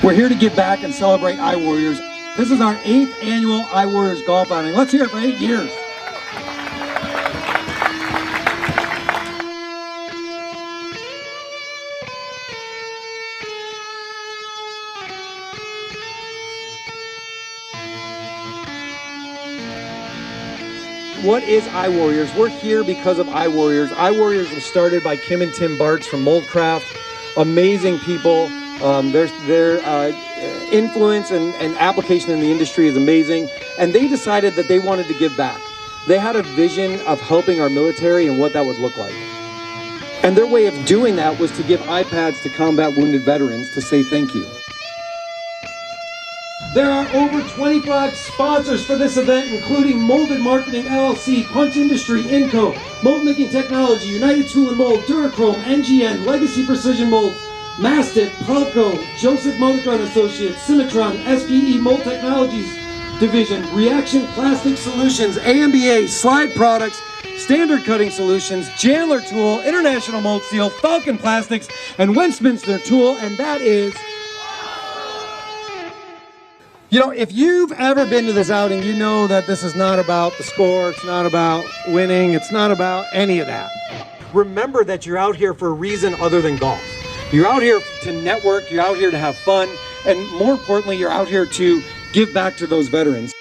We're here to give back and celebrate iWarriors. This is our 8th annual iWarriors golf outing. Let's hear it for 8 years. What is iWarriors? We're here because of iWarriors. iWarriors was started by Kim and Tim Bartz from Moldcraft. Amazing people. Their influence and application in the industry is amazing. And they decided that they wanted to give back. They had a vision of helping our military and what that would look like. And their way of doing that was to give iPads to combat wounded veterans to say thank you. There are over 25 sponsors for this event, including Molded Marketing LLC, Punch Industry, Inco, Mold Making Technology, United Tool and Mold, Durachrome, NGN, Legacy Precision Molds, Mastic, Pelco, Joseph Motorcon Associates, Cimatron, SPE Mold Technologies Division, Reaction Plastic Solutions, AMBA, Slide Products, Standard Cutting Solutions, Chandler Tool, International Mold Steel, Falcon Plastics, and Westminster Tool, and that is... You know, if you've ever been to this outing, you know that this is not about the score, it's not about winning, it's not about any of that. Remember that you're out here for a reason other than golf. You're out here to network, you're out here to have fun, and more importantly, you're out here to give back to those veterans.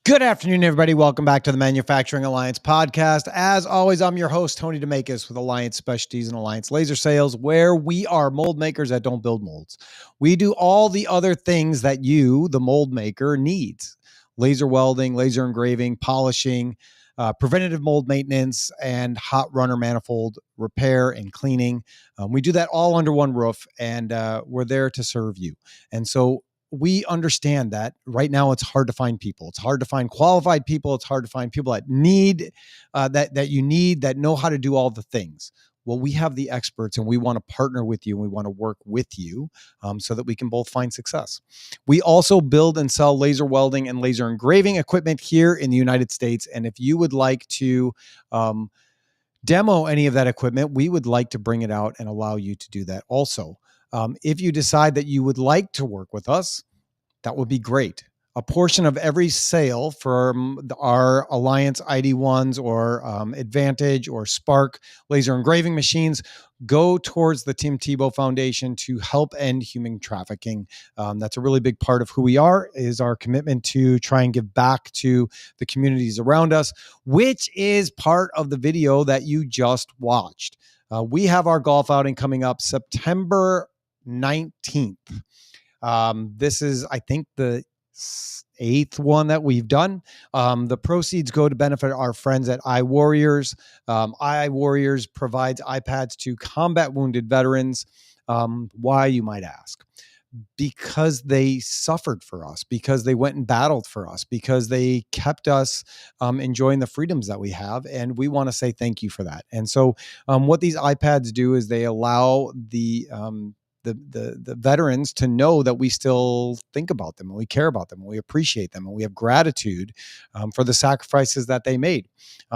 Good afternoon, everybody. Welcome back to the Manufacturing Alliance podcast. As always, I'm your host, Tony DeMakis with Alliance Specialties and Alliance Laser Sales, where we are mold makers that don't build molds. We do all the other things that you, the mold maker, needs. Laser welding, laser engraving, polishing, preventative mold maintenance, and hot runner manifold repair and cleaning. We do that all under one roof, and we're there to serve you. And so we understand that right now it's hard to find people. It's hard to find qualified people. It's hard to find people that need, that know how to do all the things. Well, we have the experts and we want to partner with you and we want to work with you so that we can both find success. We also build and sell laser welding and laser engraving equipment here in the United States. And if you would like to demo any of that equipment, we would like to bring it out and allow you to do that also. If you decide that you would like to work with us, that would be great. A portion of every sale from our Alliance ID1s or Advantage or Spark laser engraving machines go towards the Tim Tebow Foundation to help end human trafficking. That's a really big part of who we are, is our commitment to try and give back to the communities around us, which is part of the video that you just watched. We have our golf outing coming up September 19th. This is, I think, the 8th one that we've done. The proceeds go to benefit our friends at iWarriors. iWarriors provides iPads to combat wounded veterans. Why, you might ask? because they suffered for us, because they went and battled for us, because they kept us enjoying the freedoms that we have. And we want to say thank you for that. And so what these iPads do is they allow the veterans to know that we still think about them and we care about them and we appreciate them and we have gratitude for the sacrifices that they made.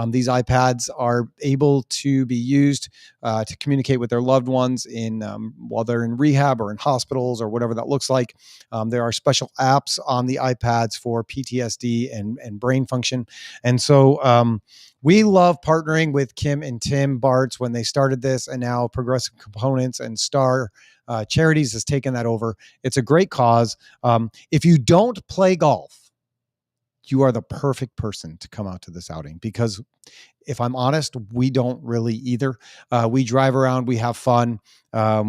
These iPads are able to be used to communicate with their loved ones while they're in rehab or in hospitals or whatever that looks like. There are special apps on the iPads for PTSD and brain function. And so we love partnering with Kim and Tim Bartz when they started this, and now Progressive Components and Star Charities has taken that over. It's a great cause. If you don't play golf, you are the perfect person to come out to this outing, because if I'm honest, we don't really either. We drive around, we have fun.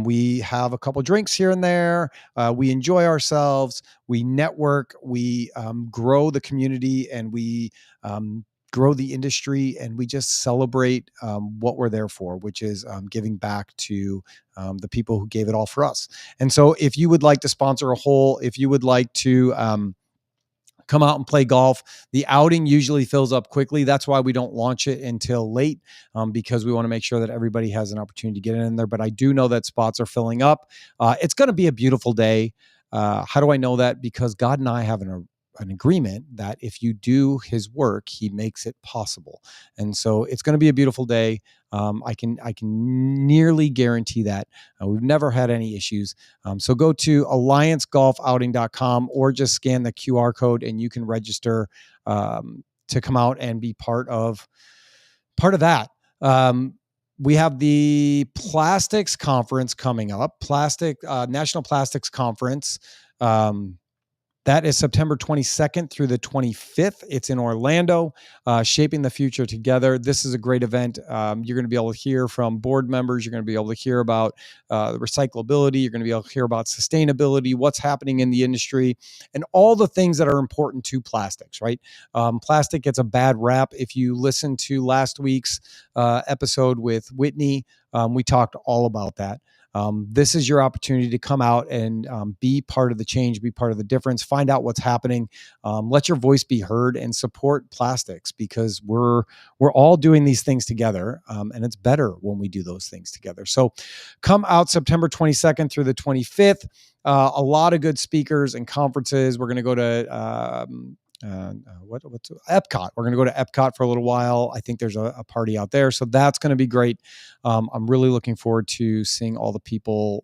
We have a couple drinks here and there. We enjoy ourselves. We network. We grow the community, and we grow the industry, and we just celebrate what we're there for, which is giving back to the people who gave it all for us. And so if you would like to sponsor a hole, if you would like to come out and play golf, the outing usually fills up quickly. That's why we don't launch it until late, because we want to make sure that everybody has an opportunity to get in there. But I do know that spots are filling up. It's going to be a beautiful day. How do I know that? Because God and I have an agreement that if you do his work, he makes it possible. And so it's going to be a beautiful day. I can nearly guarantee that. We've never had any issues. So go to alliancegolfouting.com or just scan the QR code and you can register to come out and be part of that. We have the plastics conference coming up, National Plastics Conference. That is September 22nd through the 25th. It's in Orlando, Shaping the Future Together. This is a great event. You're going to be able to hear from board members. You're going to be able to hear about the recyclability. You're going to be able to hear about sustainability, what's happening in the industry, and all the things that are important to plastics, right? Plastic gets a bad rap. If you listen to last week's episode with Whitney, we talked all about that. This is your opportunity to come out and be part of the change, be part of the difference, find out what's happening, let your voice be heard, and support plastics, because we're all doing these things together, and it's better when we do those things together. So come out September 22nd through the 25th. A lot of good speakers and conferences. We're going to go to what's Epcot. We're going to go to Epcot for a little while. I think there's a party out there, so that's going to be great. I'm really looking forward to seeing all the people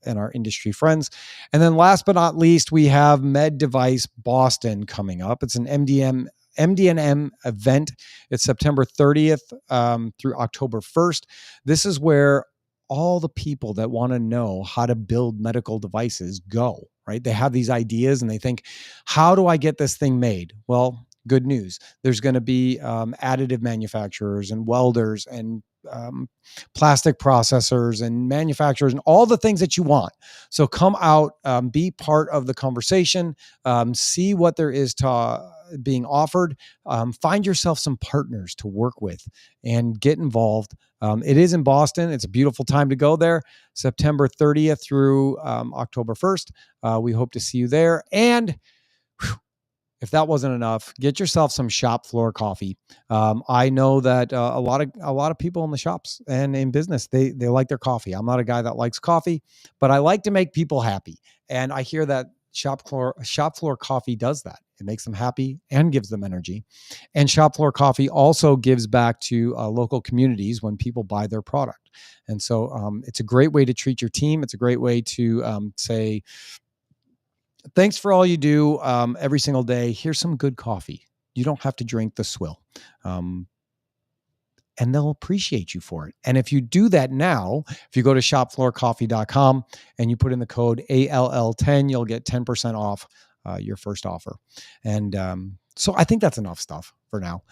and our industry friends. And then last but not least, we have Med Device Boston coming up. It's an MD&M event. It's September 30th through October 1st. This is where all the people that want to know how to build medical devices go, right? They have these ideas and they think, how do I get this thing made? Well, good news. There's going to be additive manufacturers and welders and plastic processors and manufacturers and all the things that you want. So come out, be part of the conversation, see what there is being offered, find yourself some partners to work with and get involved. It is in Boston. It's a beautiful time to go there. September 30th through October 1st. We hope to see you there. And if that wasn't enough, get yourself some shop floor coffee. I know that a lot of people in the shops and in business, they like their coffee. I'm not a guy that likes coffee, but I like to make people happy. And I hear that shop floor coffee does that. It makes them happy and gives them energy. And shop floor coffee also gives back to local communities when people buy their product. And so it's a great way to treat your team. It's a great way to say, thanks for all you do every single day. Here's some good coffee. You don't have to drink the swill. And they'll appreciate you for it. And if you do that now, if you go to shopfloorcoffee.com and you put in the code ALL10, you'll get 10% off your first offer. And so I think that's enough stuff for now.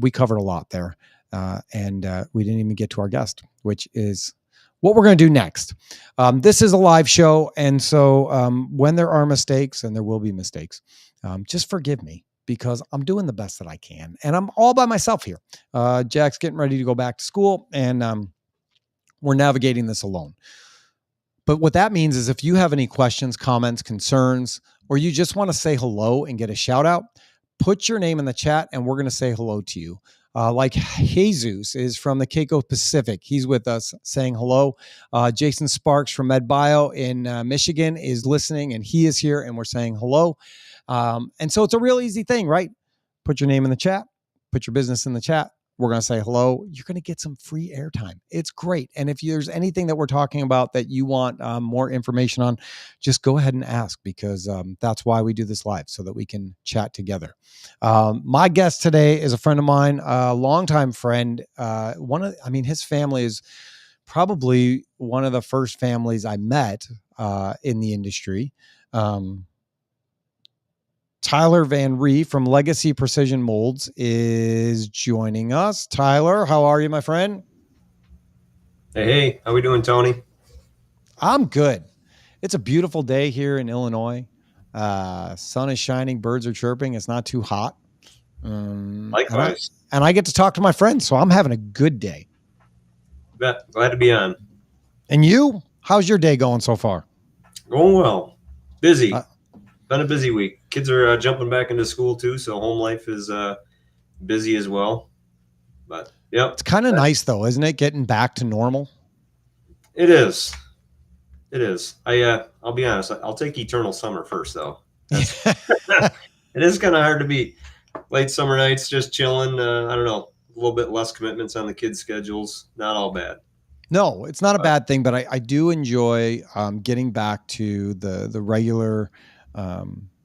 We covered a lot there. And we didn't even get to our guest, which is what we're going to do next. This is a live show. And so when there are mistakes, and there will be mistakes, just forgive me, because I'm doing the best that I can. And I'm all by myself here. Jack's getting ready to go back to school, and we're navigating this alone. But what that means is if you have any questions, comments, concerns, or you just want to say hello and get a shout out, put your name in the chat and we're going to say hello to you. Like Jesus is from the Keiko Pacific. He's with us saying hello. Jason Sparks from MedBio in Michigan is listening and he is here and we're saying hello. And so it's a real easy thing, right? Put your name in the chat, put your business in the chat. We're going to say hello. You're going to get some free airtime. It's great. And if there's anything that we're talking about that you want more information on, just go ahead and ask because that's why we do this live so that we can chat together. My guest today is a friend of mine, a longtime friend. His family is probably one of the first families I met in the industry. Tyler VanRee from Legacy Precision Molds is joining us. Tyler, how are you, my friend? Hey, how we doing, Tony? I'm good. It's a beautiful day here in Illinois. Sun is shining, birds are chirping. It's not too hot. Likewise. And I get to talk to my friends, so I'm having a good day. Bet. Glad to be on. And you? How's your day going so far? Going well. Busy. Been a busy week. Kids are jumping back into school too, so home life is busy as well. But yeah, it's kind of nice though, isn't it? Getting back to normal. It is. It is. I'll be honest. I'll take eternal summer first, though. It is kind of hard to beat. Late summer nights, just chilling. I don't know, a little bit less commitments on the kids' schedules. Not all bad. No, it's not a bad thing, but I do enjoy getting back to the regular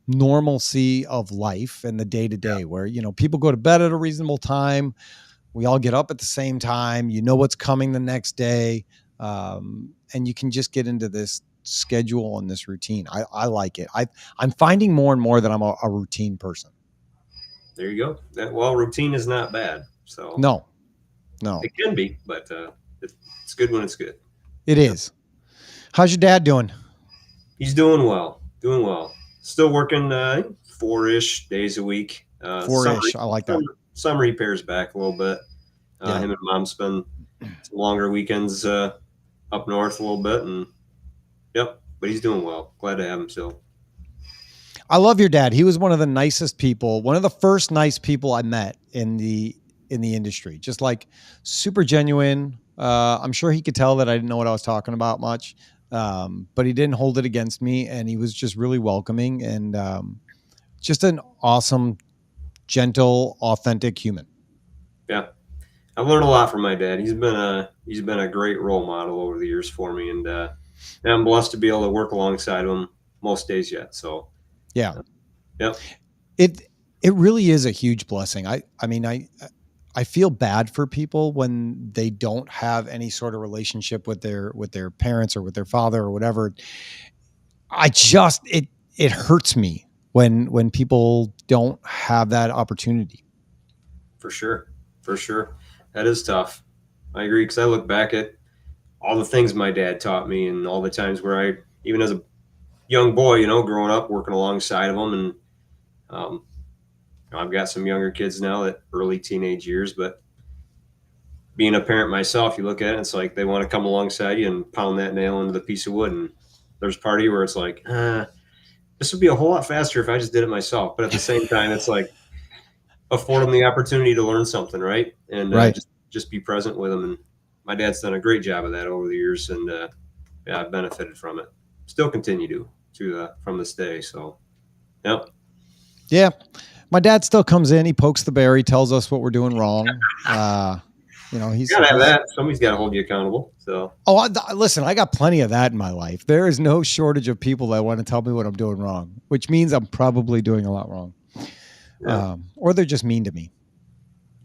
normalcy of life and the day-to-day where, people go to bed at a reasonable time. We all get up at the same time. You know what's coming the next day. And you can just get into this schedule and this routine. I like it. I'm finding more and more that I'm a routine person. There you go. Well, routine is not bad. So no, it can be, but it's good when it's good. It is. How's your dad doing? He's doing well. Still working 4-ish days a week. 4-ish. I like that. Some repairs back a little bit. Him and Mom spend some longer weekends up north a little bit, and but he's doing well. Glad to have him still. I love your dad. He was one of the nicest people, one of the first nice people I met in the industry. Just like super genuine. I'm sure he could tell that I didn't know what I was talking about much. But he didn't hold it against me, and he was just really welcoming and just an awesome, gentle, authentic human. Yeah, I've learned a lot from my dad. He's been a great role model over the years for me, and I'm blessed to be able to work alongside him most days yet. So yeah. It really is a huge blessing. I feel bad for people when they don't have any sort of relationship with their parents or with their father or whatever. It hurts me when people don't have that opportunity. For sure. That is tough. I agree, because I look back at all the things my dad taught me and all the times where I, even as a young boy, growing up, working alongside of him, and I've got some younger kids now, that early teenage years, but being a parent myself, you look at it, it's like they want to come alongside you and pound that nail into the piece of wood. And there's part of you where it's like, this would be a whole lot faster if I just did it myself. But at the same time, it's like afford them the opportunity to learn something, right? And just be present with them. And my dad's done a great job of that over the years, and I've benefited from it. Still continue to from this day. So, yeah. My dad still comes in. He pokes the bear. He tells us what we're doing wrong. He's gotta have that. Somebody's got to hold you accountable. So, listen, I got plenty of that in my life. There is no shortage of people that want to tell me what I'm doing wrong, which means I'm probably doing a lot wrong. Yeah. Or they're just mean to me.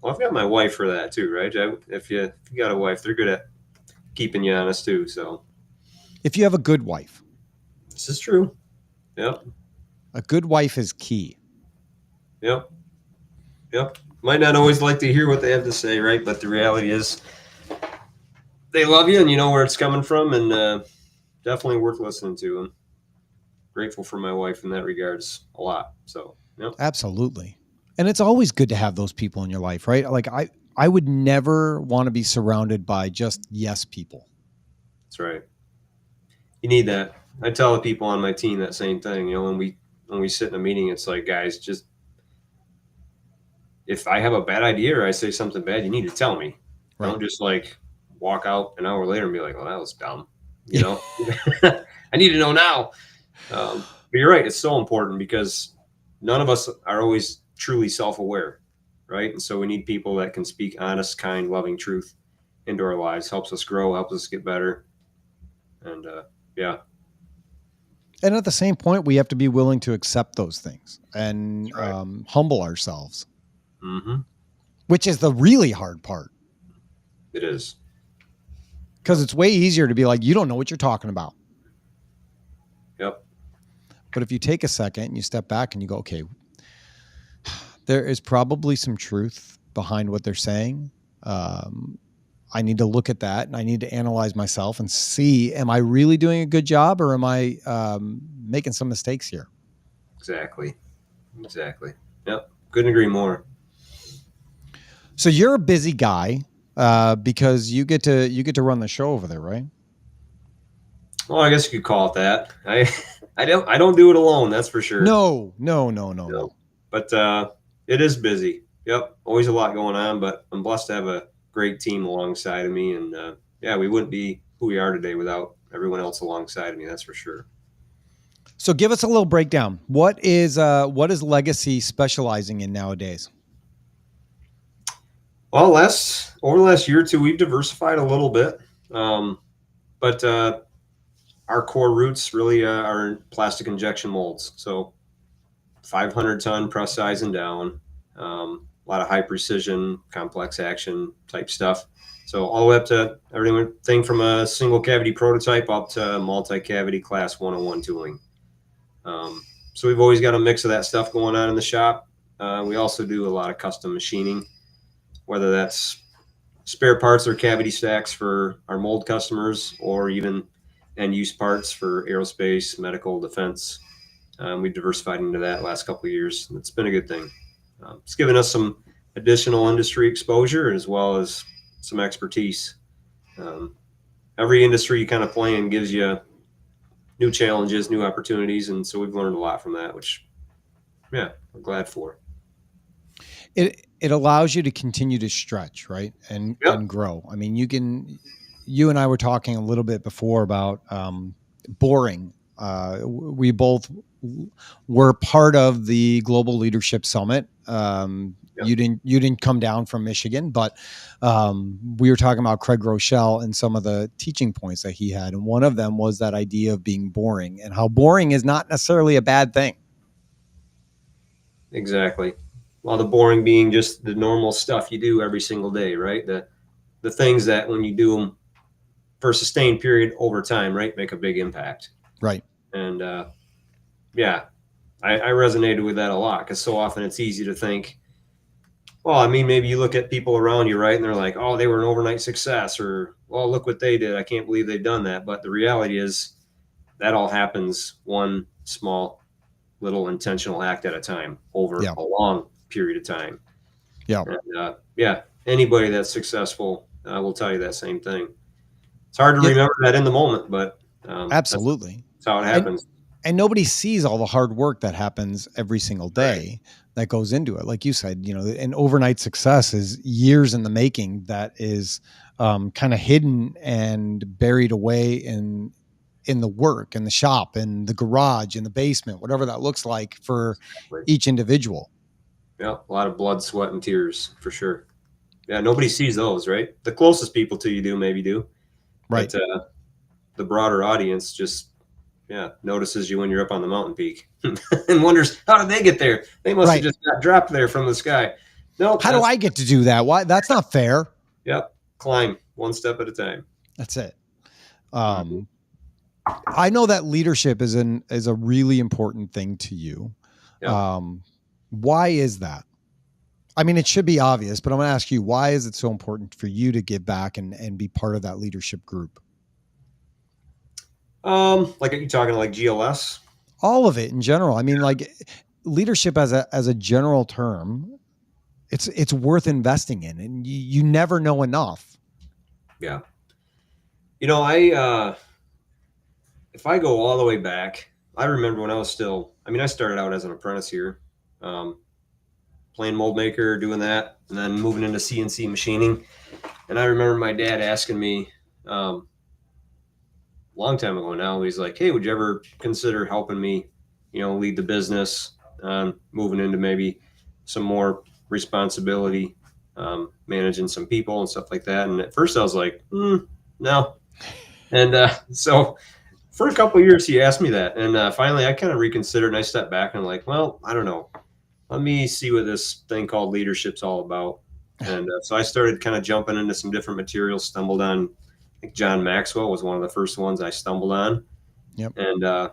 Well, I've got my wife for that too, right? If you got a wife, they're good at keeping you honest too. So, if you have a good wife, this is true. Yep. A good wife is key. Yep. Might not always like to hear what they have to say, right? But the reality is they love you and you know where it's coming from, and definitely worth listening to. I'm grateful for my wife in that regards a lot. So, Absolutely. And it's always good to have those people in your life, right? Like I would never want to be surrounded by just yes people. That's right. You need that. I tell the people on my team that same thing. When we sit in a meeting, it's like, guys, just if I have a bad idea or I say something bad, you need to tell me. Right. Don't just like walk out an hour later and be like, "Well, that was dumb." I need to know now. But you're right. It's so important because none of us are always truly self-aware, right? And so we need people that can speak honest, kind, loving truth into our lives. Helps us grow, helps us get better. And yeah. And at the same point, we have to be willing to accept those things and Right. humble ourselves, Mm-hmm. which is the really hard part. It is. Because it's way easier to be like, you don't know what you're talking about. Yep. But if you take a second and you step back and you go, okay, there is probably some truth behind what they're saying. I need to look at that and I need to analyze myself and see, am I really doing a good job or am I making some mistakes here? Exactly. Yep. Couldn't agree more. So you're a busy guy because you get to run the show over there, right? Well, I guess you could call it that. I don't do it alone. That's for sure. No. But it is busy. Yep. Always a lot going on, but I'm blessed to have a great team alongside of me. And yeah, we wouldn't be who we are today without everyone else alongside of me. That's for sure. So give us a little breakdown. What is Legacy specializing in nowadays? Well, over the last year or two, we've diversified a little bit. But our core roots really are in plastic injection molds. So 500-ton press size and down, a lot of high precision, complex action type stuff. So all the way up to everything from a single cavity prototype up to multi-cavity class 101 tooling. So we've always got a mix of that stuff going on in the shop. We also do a lot of custom machining, whether that's spare parts or cavity stacks for our mold customers or even end use parts for aerospace, medical, defense. We've diversified into that last couple of years. It's been a good thing. It's given us some additional industry exposure as well as some expertise. Every industry you kind of play in gives you new challenges, new opportunities. And so we've learned a lot from that, which, yeah, we're glad for. It allows you to continue to stretch, right? And grow. I mean, you and I were talking a little bit before about boring. We both were part of the Global Leadership Summit. You didn't come down from Michigan, but we were talking about Craig Rochelle and some of the teaching points that he had. And one of them was that idea of being boring and how boring is not necessarily a bad thing. Exactly. Well, the boring being just the normal stuff you do every single day, right? The things that when you do them for a sustained period over time, right, make a big impact. Right. And yeah, I resonated with that a lot because so often it's easy to think, well, I mean, maybe you look at people around you, right, and they're like, oh, they were an overnight success, or, well, look what they did. I can't believe they've done that. But the reality is that all happens one small little intentional act at a time over a long period of time. Yeah. And, yeah, anybody that's successful will tell you that same thing. It's hard to remember that in the moment, but absolutely, that's how it happens. And nobody sees all the hard work that happens every single day that goes into it. Like you said, an overnight success is years in the making that is kind of hidden and buried away in the work, in the shop, in the garage, in the basement, whatever that looks like for each individual. Yeah, a lot of blood, sweat, and tears for sure. Yeah, nobody sees those, right? The closest people to you do. Right. But the broader audience just, notices you when you're up on the mountain peak and wonders, how did they get there? They must have just got dropped there from the sky. No. How do I get to do that? Why? That's not fair. Yep. Climb one step at a time. That's it. I know that leadership is a really important thing to you. Yep. Why is that? I mean, it should be obvious, but I'm going to ask you, why is it so important for you to give back and be part of that leadership group? Like, are you talking like GLS? All of it in general. I mean, like leadership as a general term, it's worth investing in, and you never know enough. Yeah. I if I go all the way back, I remember when I was still, I mean, I started out as an apprentice here, playing mold maker, doing that, and then moving into CNC machining. And I remember my dad asking me, a long time ago now, he's like, hey, would you ever consider helping me, lead the business, moving into maybe some more responsibility, managing some people and stuff like that. And at first I was like, no. And so for a couple of years, he asked me that. And finally I kind of reconsidered, and I stepped back and I'm like, well, I don't know. Let me see what this thing called leadership's all about. And so I started kind of jumping into some different materials, stumbled on, I think John Maxwell was one of the first ones I stumbled on. Yep. And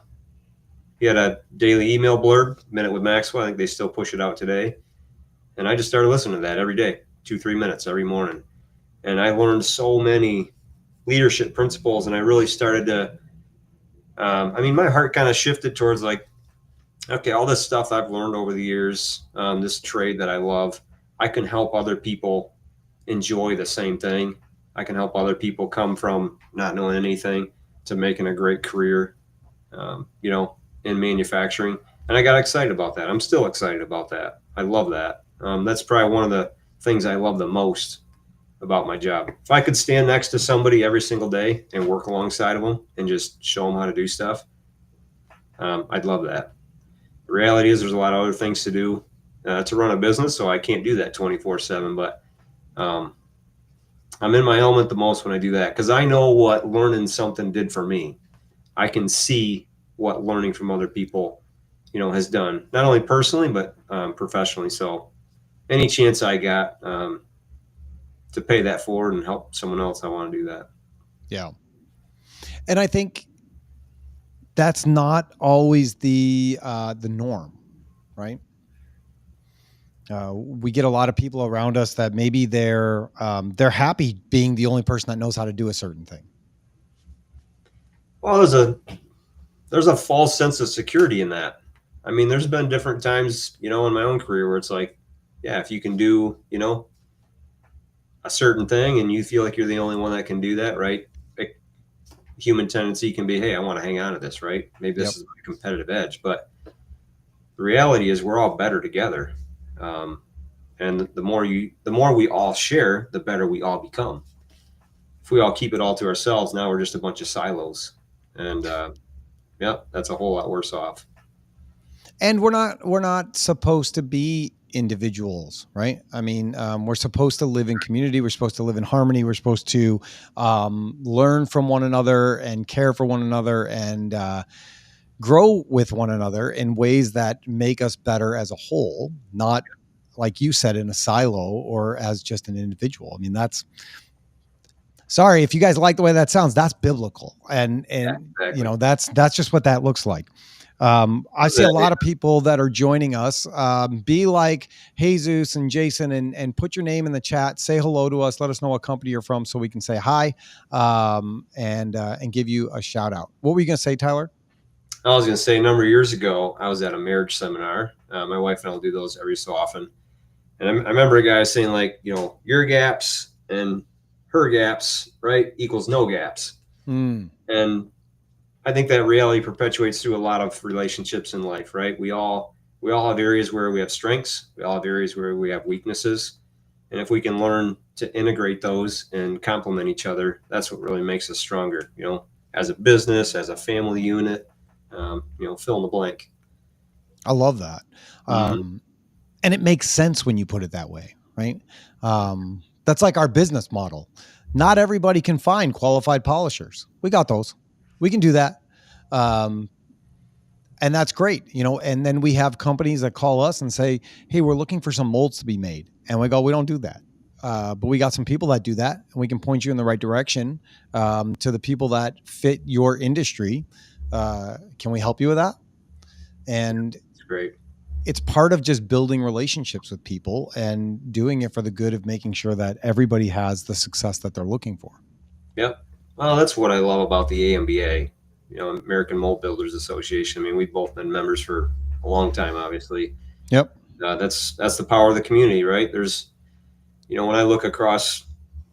he had a daily email blurb, Minute with Maxwell. I think they still push it out today. And I just started listening to that every day, 2-3 minutes every morning. And I learned so many leadership principles. And I really started to, my heart kind of shifted towards like, okay, all this stuff I've learned over the years, this trade that I love, I can help other people enjoy the same thing. I can help other people come from not knowing anything to making a great career, in manufacturing. And I got excited about that. I'm still excited about that. I love that. That's probably one of the things I love the most about my job. If I could stand next to somebody every single day and work alongside of them and just show them how to do stuff, I'd love that. The reality is there's a lot of other things to do to run a business, so I can't do that 24/7. But I'm in my element the most when I do that, because I know what learning something did for me. I can see what learning from other people, has done, not only personally, but professionally. So any chance I got to pay that forward and help someone else, I want to do that. Yeah. And I think that's not always the norm, right? We get a lot of people around us that maybe they're happy being the only person that knows how to do a certain thing. Well, there's a false sense of security in that. I mean, there's been different times, in my own career where it's like, yeah, if you can do, a certain thing and you feel like you're the only one that can do that, right? Human tendency can be, hey, I want to hang on to this, right? Maybe this is my competitive edge. But the reality is we're all better together. And the more we all share, the better we all become. If we all keep it all to ourselves, now we're just a bunch of silos. And that's a whole lot worse off. And we're not supposed to be individuals, right? I mean, we're supposed to live in community. We're supposed to live in harmony. We're supposed to learn from one another and care for one another and grow with one another in ways that make us better as a whole, not, like you said, in a silo or as just an individual. I mean, sorry if you guys like the way that sounds, that's biblical. And exactly. That's just what that looks like. I see a lot of people that are joining us. Be like Jesus and Jason and put your name in the chat. Say hello to us. Let us know what company you're from so we can say hi and give you a shout out. What were you going to say, Tyler? I was going to say, a number of years ago, I was at a marriage seminar. My wife and I will do those every so often. And I remember a guy saying, like, your gaps and her gaps, right, equals no gaps. And I think that reality perpetuates through a lot of relationships in life, right? We all have areas where we have strengths. We all have areas where we have weaknesses. And if we can learn to integrate those and complement each other, that's what really makes us stronger, as a business, as a family unit, fill in the blank. I love that. And it makes sense when you put it that way, right? That's like our business model. Not everybody can find qualified polishers. We got those. We can do that. And that's great, and then we have companies that call us and say, hey, we're looking for some molds to be made. And we go, we don't do that. But we got some people that do that, and we can point you in the right direction to the people that fit your industry. Can we help you with that? And it's great. It's part of just building relationships with people and doing it for the good of making sure that everybody has the success that they're looking for. Yep. Well, that's what I love about the AMBA, American Mold Builders Association. I mean, we've both been members for a long time, obviously. Yep. That's the power of the community, right? There's, when I look across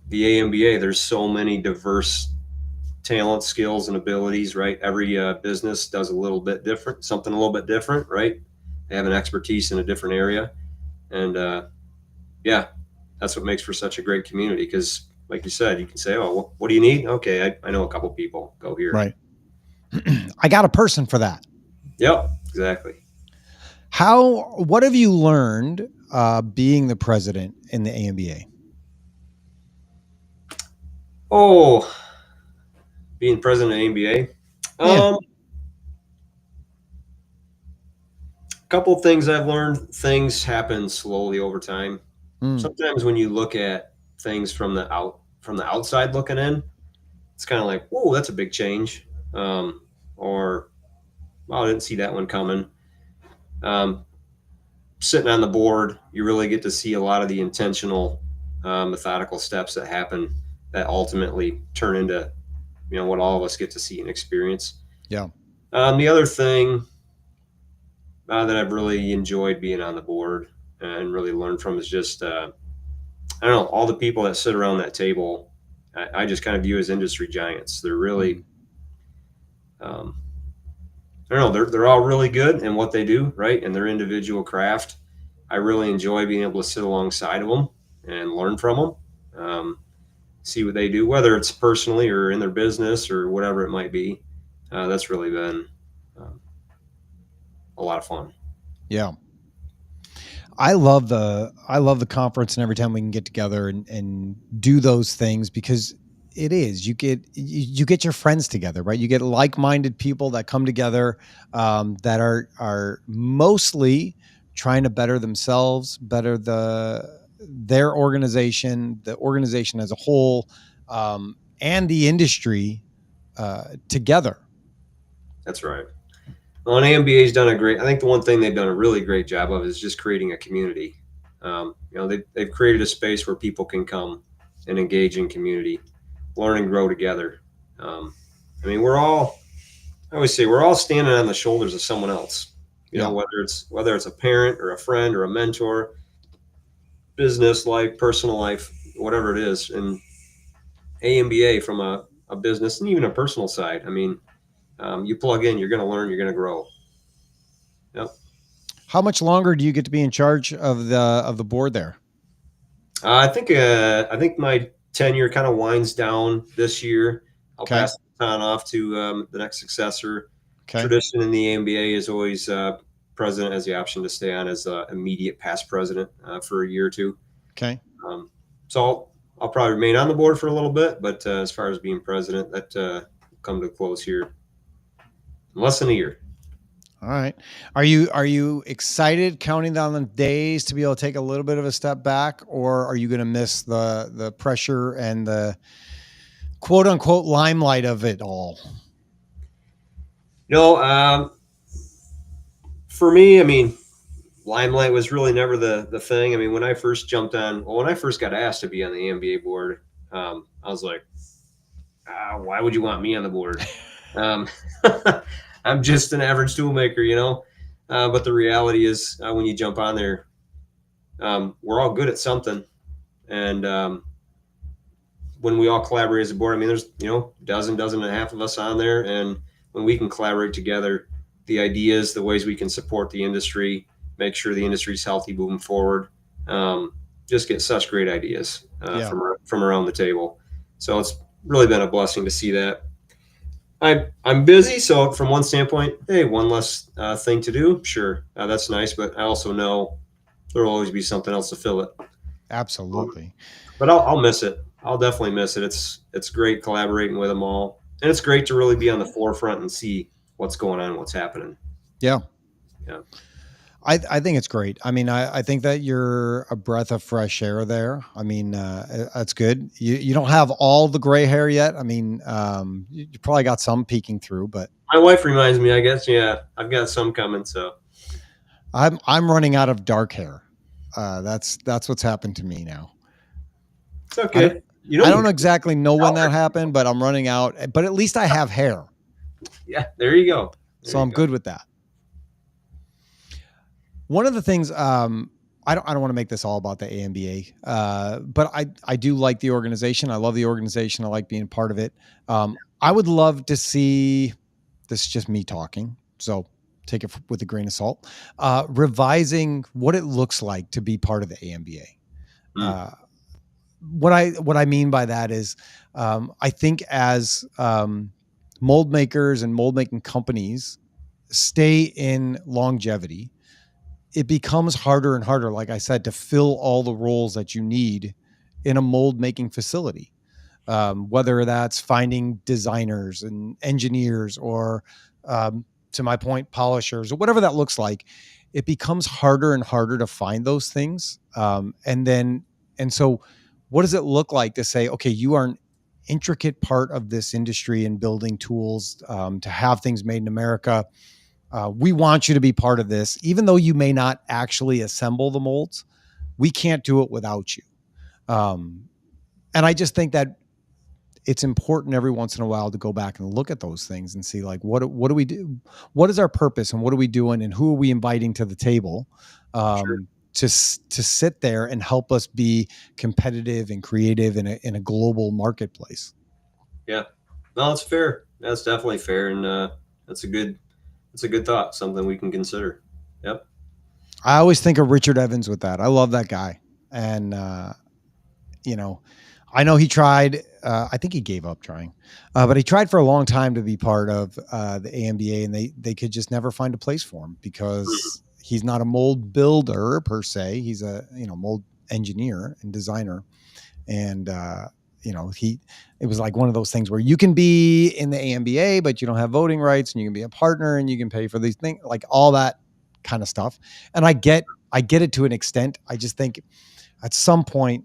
the AMBA, there's so many diverse talent, skills, and abilities, right? Every business does a little bit different, something a little bit different, right? They have an expertise in a different area. And yeah, that's what makes for such a great community. Because, like you said, you can say, "Oh, what do you need?" Okay, I know a couple people. Go here. Right. I got a person for that. Yep, exactly. What have you learned being the president in the AMBA? Oh, being president of AMBA. Yeah. Couple of things I've learned. Things happen slowly over time. Mm. Sometimes when you look at things from the outside looking in, it's kind of like, whoa, that's a big change. Or, wow, I didn't see that one coming. Sitting on the board, you really get to see a lot of the intentional, methodical steps that happen that ultimately turn into, what all of us get to see and experience. Yeah. The other thing that I've really enjoyed being on the board and really learned from is just, I don't know, all the people that sit around that table, I just kind of view as industry giants. They're really, I don't know, they're all really good in what they do, right? In their individual craft. I really enjoy being able to sit alongside of them and learn from them, see what they do, whether it's personally or in their business or whatever it might be. That's really been a lot of fun. Yeah. I love the conference, and every time we can get together and do those things, because you get your friends together, right? You get like-minded people that come together, that are mostly trying to better themselves, better their organization, the organization as a whole, and the industry together. That's right. Well, and AMBA's done I think the one thing they've done a really great job of is just creating a community. They've created a space where people can come and engage in community, learn and grow together. I always say we're all standing on the shoulders of someone else, whether it's a parent or a friend or a mentor, business life, personal life, whatever it is. And AMBA from a business and even a personal side. You plug in, you're going to learn, you're going to grow. Yep. How much longer do you get to be in charge of the board there? I think my tenure kind of winds down this year. I'll pass the baton off to the next successor. Okay. Tradition in the AMBA is always president has the option to stay on as immediate past president for a year or two. Okay. So I'll probably remain on the board for a little bit, but as far as being president, that will come to a close here in less than a year. All right. Are you excited, counting down the days to be able to take a little bit of a step back, or are you going to miss the pressure and the quote unquote limelight of it all? For me, limelight was really never the thing. When I first when I first got asked to be on the AMBA board, I was like, why would you want me on the board? I'm just an average toolmaker, but the reality is when you jump on there, we're all good at something. And when we all collaborate as a board, there's, dozen and a half of us on there. And when we can collaborate together, the ideas, the ways we can support the industry, make sure the industry's healthy moving forward, just get such great ideas from around the table. So it's really been a blessing to see that. I'm busy, so from one standpoint, hey, one less thing to do, sure, that's nice. But I also know there will always be something else to fill it. Absolutely. But I'll miss it. I'll definitely miss it. It's great collaborating with them all, and it's great to really be on the forefront and see what's going on, what's happening. Yeah. Yeah. I think it's great. I think that you're a breath of fresh air there. That's good. You don't have all the gray hair yet. You probably got some peeking through, but my wife reminds me, I guess. Yeah, I've got some coming. So I'm running out of dark hair. That's what's happened to me now. It's okay. I don't exactly know when that happened, but I'm running out. But at least I have hair. Yeah, there you go. So I'm good with that. One of the things I don't want to make this all about the AMBA, but I do like the organization. I love the organization. I like being part of it. I would love to see, this is just me talking, so take it with a grain of salt, revising what it looks like to be part of the AMBA. Mm. What I mean by that is, I think as mold makers and mold making companies stay in longevity, it becomes harder and harder, like I said, to fill all the roles that you need in a mold making facility. Whether that's finding designers and engineers or, to my point, polishers or whatever that looks like, it becomes harder and harder to find those things. And so what does it look like to say, okay, you are an intricate part of this industry and building tools, to have things made in America. We want you to be part of this, even though you may not actually assemble the molds. We can't do it without you. And I just think that it's important every once in a while to go back and look at those things and see, like, what do we do? What is our purpose and what are we doing and who are we inviting to the table, Sure. to sit there and help us be competitive and creative in a global marketplace. Yeah, no, that's fair. That's definitely fair, and that's a good thought. Something we can consider. Yep. I always think of Richard Evans with that. I love that guy. And, I know he tried, I think he gave up trying, but he tried for a long time to be part of the AMBA, and they could just never find a place for him because he's not a mold builder per se. He's a, mold engineer and designer. And, it was like one of those things where you can be in the AMBA, but you don't have voting rights, and you can be a partner and you can pay for these things, like all that kind of stuff. And I get it to an extent. I just think at some point,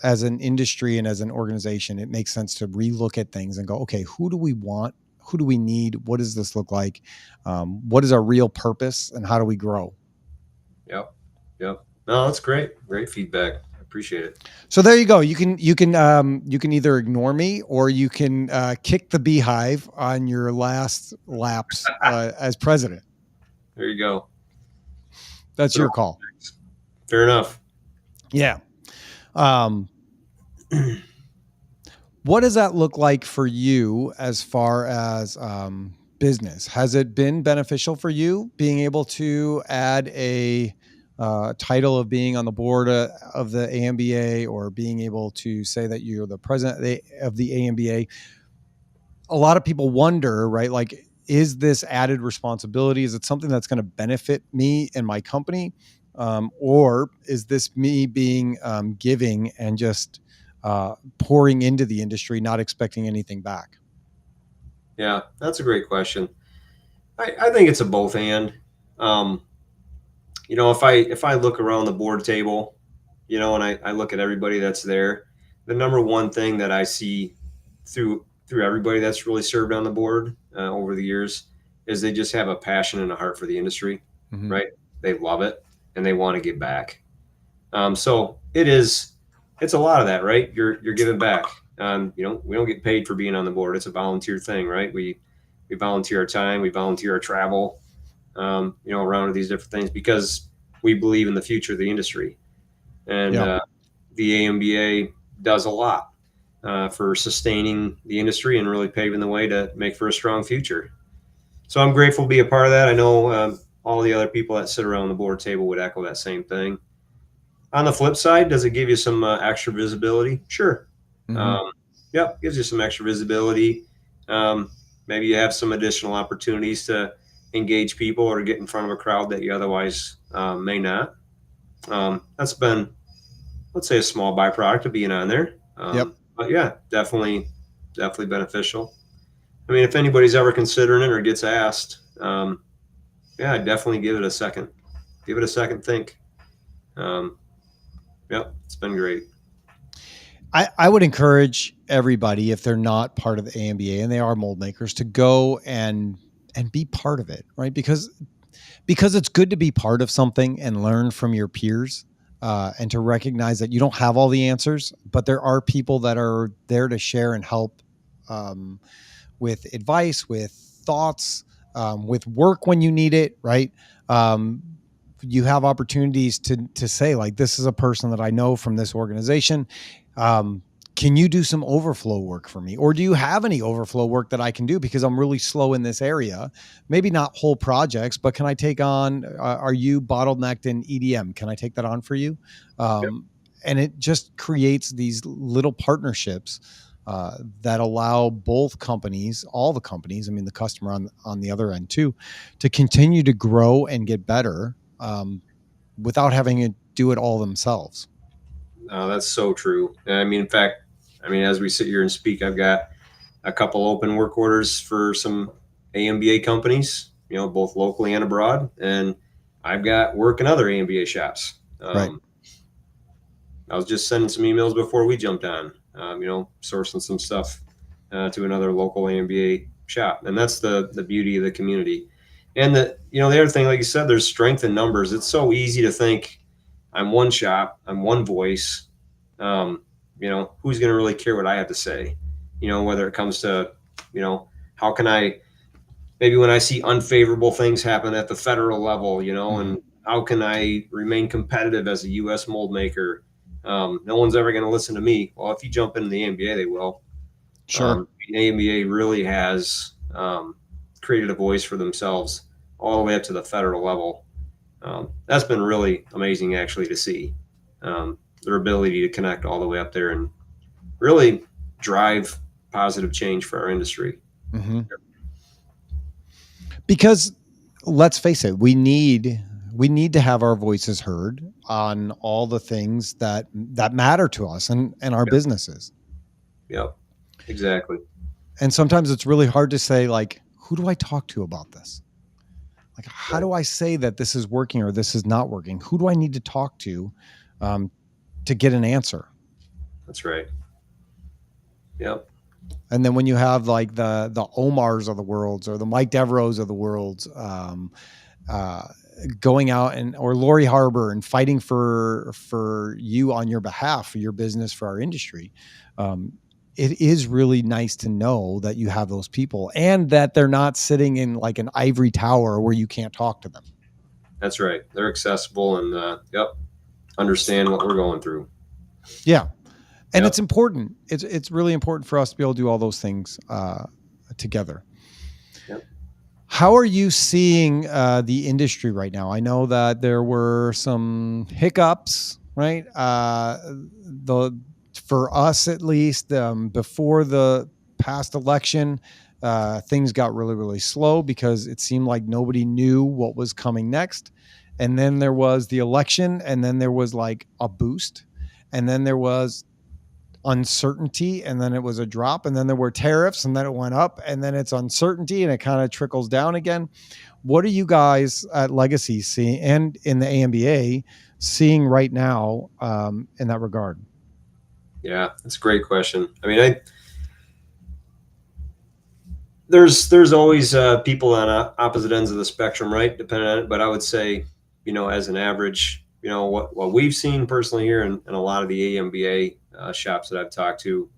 as an industry and as an organization, it makes sense to relook at things and go, okay, who do we want? Who do we need? What does this look like? What is our real purpose and how do we grow? Yep. No, that's great. Great feedback. I appreciate it. So there you go. You can either ignore me or you can kick the beehive on your last laps as president. There you go. That's your call. Fair enough. Yeah. What does that look like for you as far as business? Has it been beneficial for you being able to add a title of being on the board of the AMBA, or being able to say that you're the president of the AMBA? A lot of people wonder, right? Like, is this added responsibility? Is it something that's going to benefit me and my company? Or is this me being giving and just pouring into the industry, not expecting anything back? Yeah, that's a great question. I think it's a both and. If I look around the board table, and I look at everybody that's there, the number one thing that I see through everybody that's really served on the board over the years is they just have a passion and a heart for the industry, right? They love it and they want to give back. So it's a lot of that, right? You're giving back. We don't get paid for being on the board. It's a volunteer thing, right? We volunteer our time, we volunteer our travel, around these different things because we believe in the future of the industry. And the AMBA does a lot for sustaining the industry and really paving the way to make for a strong future. So I'm grateful to be a part of that. I know all the other people that sit around the board table would echo that same thing. On the flip side, does it give you some extra visibility? Sure. Gives you some extra visibility. Maybe you have some additional opportunities to engage people or get in front of a crowd that you otherwise may not. That's been, let's say, a small byproduct of being on there. But yeah, definitely beneficial. I mean, if anybody's ever considering it or gets asked, I'd definitely give it a second think. It's been great. I would encourage everybody, if they're not part of the AMBA and they are mold makers, to go and be part of it, right? Because it's good to be part of something and learn from your peers, and to recognize that you don't have all the answers, but there are people that are there to share and help, with advice, with thoughts, with work when you need it, right? you have opportunities to say, like, this is a person that I know from this organization. Can you do some overflow work for me? Or do you have any overflow work that I can do because I'm really slow in this area? Maybe not whole projects, but can I take on, are you bottlenecked in EDM? Can I take that on for you? And it just creates these little partnerships that allow both companies, all the companies, I mean, the customer on the other end too, to continue to grow and get better without having to do it all themselves. That's so true. I mean, in fact, as we sit here and speak, I've got a couple open work orders for some AMBA companies, both locally and abroad. And I've got work in other AMBA shops. Right. I was just sending some emails before we jumped on, sourcing some stuff to another local AMBA shop. And that's the beauty of the community. And the other thing, like you said, there's strength in numbers. It's so easy to think I'm one shop, I'm one voice. Who's going to really care what I have to say? Whether it comes to, how can I, maybe when I see unfavorable things happen at the federal level, and how can I remain competitive as a U.S. mold maker? No one's ever going to listen to me. Well, if you jump into the AMBA, they will. Sure. The AMBA really has created a voice for themselves all the way up to the federal level. That's been really amazing, actually, to see their ability to connect all the way up there and really drive positive change for our industry. Mm-hmm. Because let's face it, we need to have our voices heard on all the things that matter to us and our businesses. Yep, exactly. And sometimes it's really hard to say, like, who do I talk to about this? Like, how do I say that this is working or this is not working? Who do I need to talk to get an answer? That's right. Yep. And then when you have like the Omars of the world or the Mike Devereaux of the world going out or Lori Harbor and fighting for you on your behalf, for your business, for our industry, it is really nice to know that you have those people and that they're not sitting in like an ivory tower where you can't talk to them. That's right. They're accessible and understand what we're going through. Yeah. And it's important. It's really important for us to be able to do all those things together. Yep. How are you seeing the industry right now? I know that there were some hiccups, right? For us, at least, before the past election, things got really, really slow because it seemed like nobody knew what was coming next. And then there was the election, and then there was like a boost, and then there was uncertainty, and then it was a drop, and then there were tariffs, and then it went up, and then it's uncertainty, and it kind of trickles down again. What are you guys at Legacy seeing and in the AMBA seeing right now in that regard? Yeah, that's a great question. I mean, there's always people on opposite ends of the spectrum, right? Depending on it, but I would say, as an average, what we've seen personally here and a lot of the AMBA shops that I've talked to,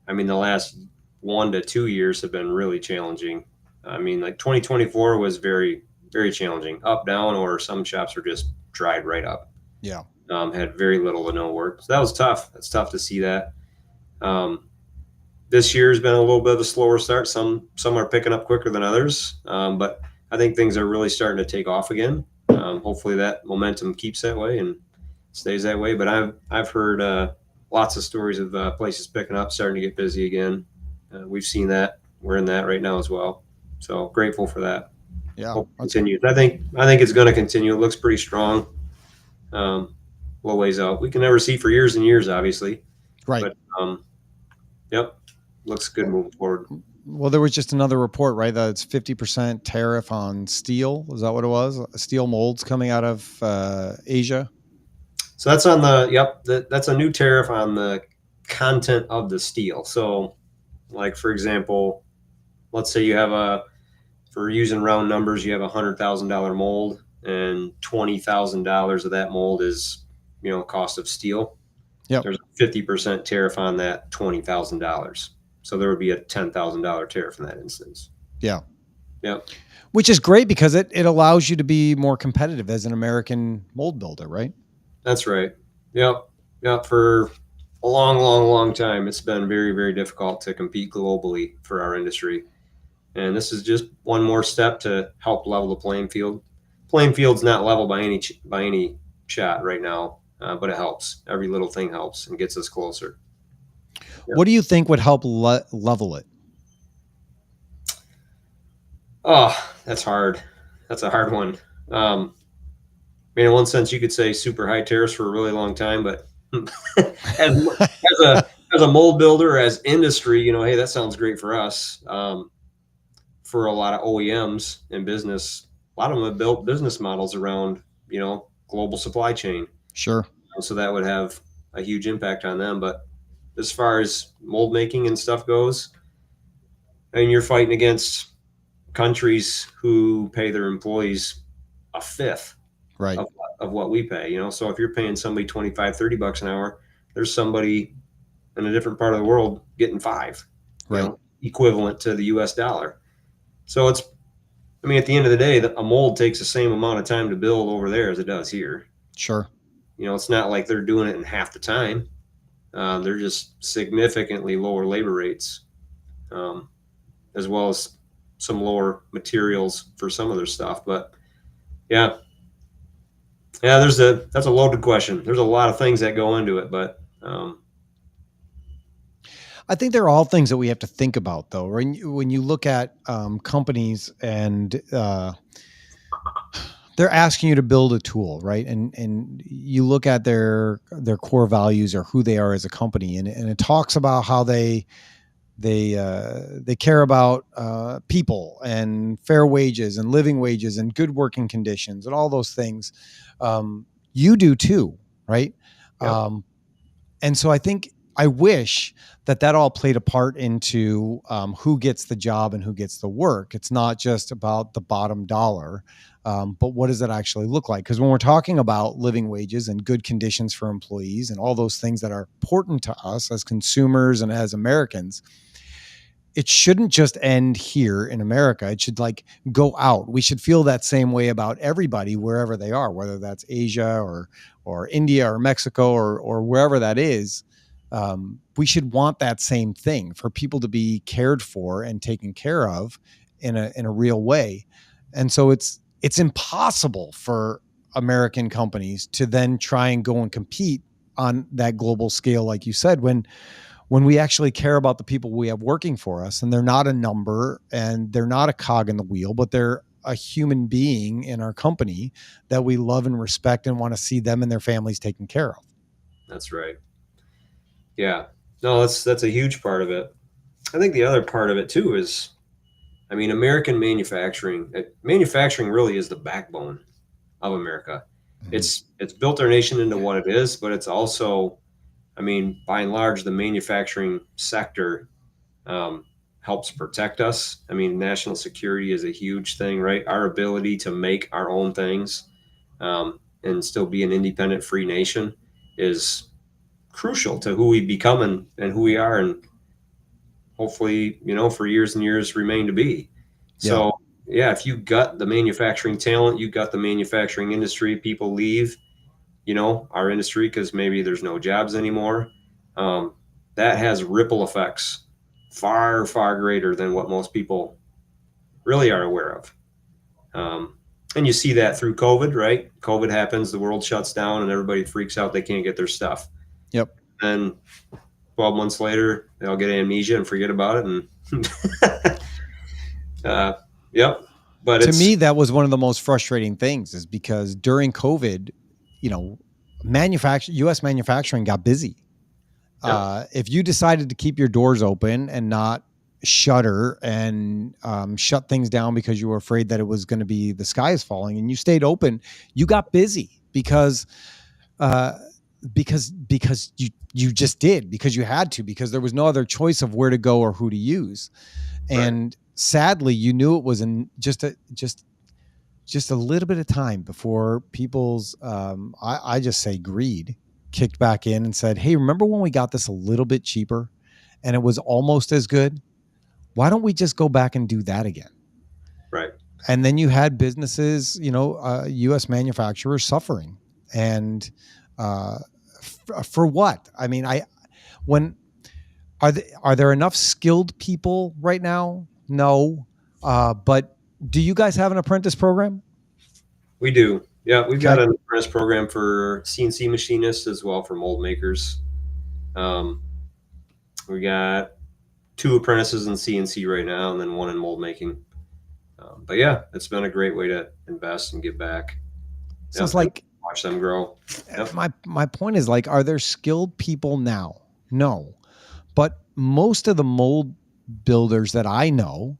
I mean, the last 1 to 2 years have been really challenging. I mean, like 2024 was very, very challenging, up, down, or some shops are just dried right up. Yeah. Had very little to no work. So that was tough. It's tough to see that. This year has been a little bit of a slower start. Some are picking up quicker than others. But I think things are really starting to take off again. Hopefully that momentum keeps that way and stays that way. But I've heard lots of stories of places picking up, starting to get busy again. We've seen that. We're in that right now as well. So grateful for that. Yeah. Hope it continues. I think it's going to continue. It looks pretty strong. Little ways out. We can never see for years and years, obviously. Right. But yep, looks good moving forward. Well, there was just another report, right? That it's 50% tariff on steel. Is that what it was? Steel molds coming out of Asia. So that's on that's a new tariff on the content of the steel. So, like for example, let's say you have for using round numbers, you have $100,000 mold, and $20,000 of that mold is cost of steel. Yep. There's a 50% tariff on that $20,000. So there would be a $10,000 tariff in that instance. Yeah. Yep. Which is great because it allows you to be more competitive as an American mold builder, right? That's right. Yep. Yep. For a long, long, long time, it's been very, very difficult to compete globally for our industry. And this is just one more step to help level the playing field. Playing field's not level by any shot right now, but it helps. Every little thing helps and gets us closer. Yep. What do you think would help level it? Oh, that's hard. That's a hard one. I mean, in one sense, you could say super high tariffs for a really long time, but as a mold builder, as industry, hey, that sounds great for us. For a lot of OEMs in business, a lot of them have built business models around, global supply chain. Sure. So that would have a huge impact on them. But as far as mold making and stuff goes, I mean, you're fighting against countries who pay their employees a fifth Right. of what we pay, So if you're paying somebody $25-$30 an hour, there's somebody in a different part of the world getting $5, Right. Equivalent to the US dollar. So at the end of the day, a mold takes the same amount of time to build over there as it does here. Sure. It's not like they're doing it in half the time. They're just significantly lower labor rates, as well as some lower materials for some of their stuff. But yeah, that's a loaded question. There's a lot of things that go into it, but I think they're all things that we have to think about, though. When you look at companies and they're asking you to build a tool, right? And you look at their core values or who they are as a company, and it talks about how they care about people and fair wages and living wages and good working conditions and all those things. You do too, right? Yep. And so I wish that all played a part into who gets the job and who gets the work. It's not just about the bottom dollar, but what does it actually look like? Because when we're talking about living wages and good conditions for employees and all those things that are important to us as consumers and as Americans, it shouldn't just end here in America. It should go out. We should feel that same way about everybody wherever they are, whether that's Asia or India or Mexico or wherever that is. We should want that same thing for people to be cared for and taken care of in a real way. And so it's impossible for American companies to then try and go and compete on that global scale, like you said, when we actually care about the people we have working for us, and they're not a number and they're not a cog in the wheel, but they're a human being in our company that we love and respect and want to see them and their families taken care of. That's right. Yeah, no, that's a huge part of it. I think the other part of it too is, American manufacturing really is the backbone of America. Mm-hmm. It's built our nation into what it is, but it's also, by and large, the manufacturing sector helps protect us. National security is a huge thing, right? Our ability to make our own things and still be an independent, free nation is crucial to who we become and who we are, and hopefully, for years and years remain to be. Yeah. So yeah, if you got the manufacturing talent, you got the manufacturing industry, people leave, our industry because maybe there's no jobs anymore. That has ripple effects far, far greater than what most people really are aware of. And you see that through COVID, right? COVID happens, the world shuts down, and everybody freaks out they can't get their stuff. Yep. And 12 months later, they'll get amnesia and forget about it. And yep. But to me, that was one of the most frustrating things, is because during COVID, U.S. manufacturing got busy. Yep. If you decided to keep your doors open and not shutter and shut things down because you were afraid that it was going to be the sky is falling, and you stayed open, you got busy because you just did, because you had to, because there was no other choice of where to go or who to use. Right. And sadly, you knew it was in just a little bit of time before people's I just say greed kicked back in and said, hey, remember when we got this a little bit cheaper and it was almost as good? Why don't we just go back and do that again? Right. And then you had businesses, U.S. manufacturers suffering. And for what? I mean, when are there enough skilled people right now? No. But do you guys have an apprentice program? We do. Yeah, we've Okay. got an apprentice program for CNC machinists as well for mold makers. We got 2 apprentices in CNC right now, and then 1 in mold making. But yeah, it's been a great way to invest and give back. So it's like, watch them grow. Yep. My point is, like, are there skilled people now? No. But most of the mold builders that I know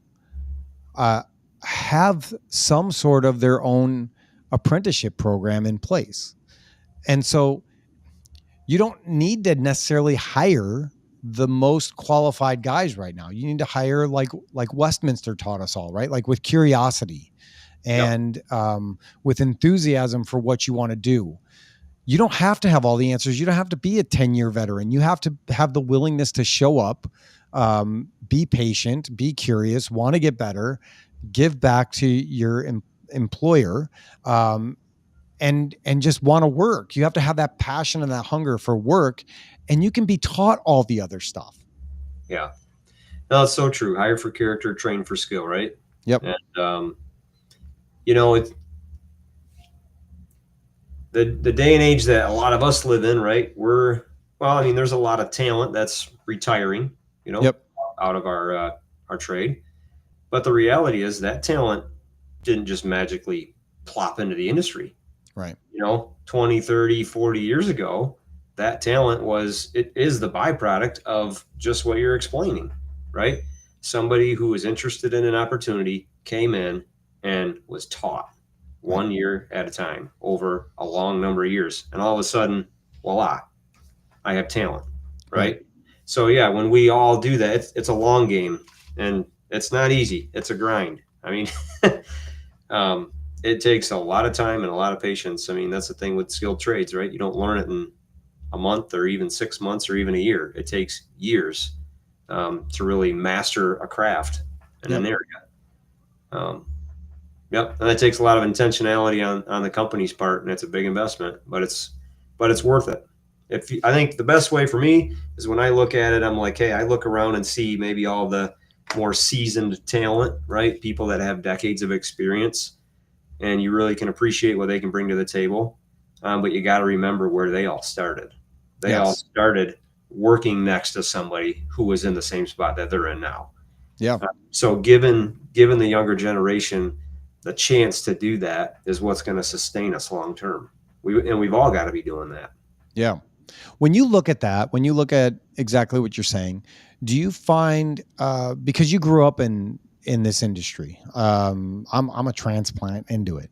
have some sort of their own apprenticeship program in place. And so you don't need to necessarily hire the most qualified guys right now. You need to hire like Westminster taught us all, right? Like with curiosity and with enthusiasm for what you want to do. You don't have to have all the answers. You don't have to be a 10-year veteran. You have to have the willingness to show up, be patient, be curious, want to get better, give back to your employer, and just want to work. You have to have that passion and that hunger for work, and you can be taught all the other stuff. Yeah. No, it's so true. Hire for character, train for skill, right? Yep. And, it's the day and age that a lot of us live in, right? There's a lot of talent that's retiring, out of our trade. But the reality is that talent didn't just magically plop into the industry. Right. 20, 30, 40 years ago, that talent is the byproduct of just what you're explaining, right? Somebody who was interested in an opportunity came in and was taught 1 year at a time over a long number of years. And all of a sudden, voila, I have talent, right? So yeah, when we all do that, it's a long game, and it's not easy. It's a grind. I mean, it takes a lot of time and a lot of patience. I mean, that's the thing with skilled trades, right? You don't learn it in a month or even 6 months or even a year. It takes years to really master a craft in an area. And that takes a lot of intentionality on the company's part, and it's a big investment, but it's worth it. I think the best way for me is when I look at it, I'm like, hey, I look around and see maybe all the more seasoned talent, right? People that have decades of experience, and you really can appreciate what they can bring to the table. But you got to remember where they all started. They all started working next to somebody who was in the same spot that they're in now. Yeah. So given the younger generation the chance to do that is what's going to sustain us long term. We've all got to be doing that. Yeah. When you look at that, when you look at exactly what you're saying, do you find because you grew up in this industry, I'm a transplant into it.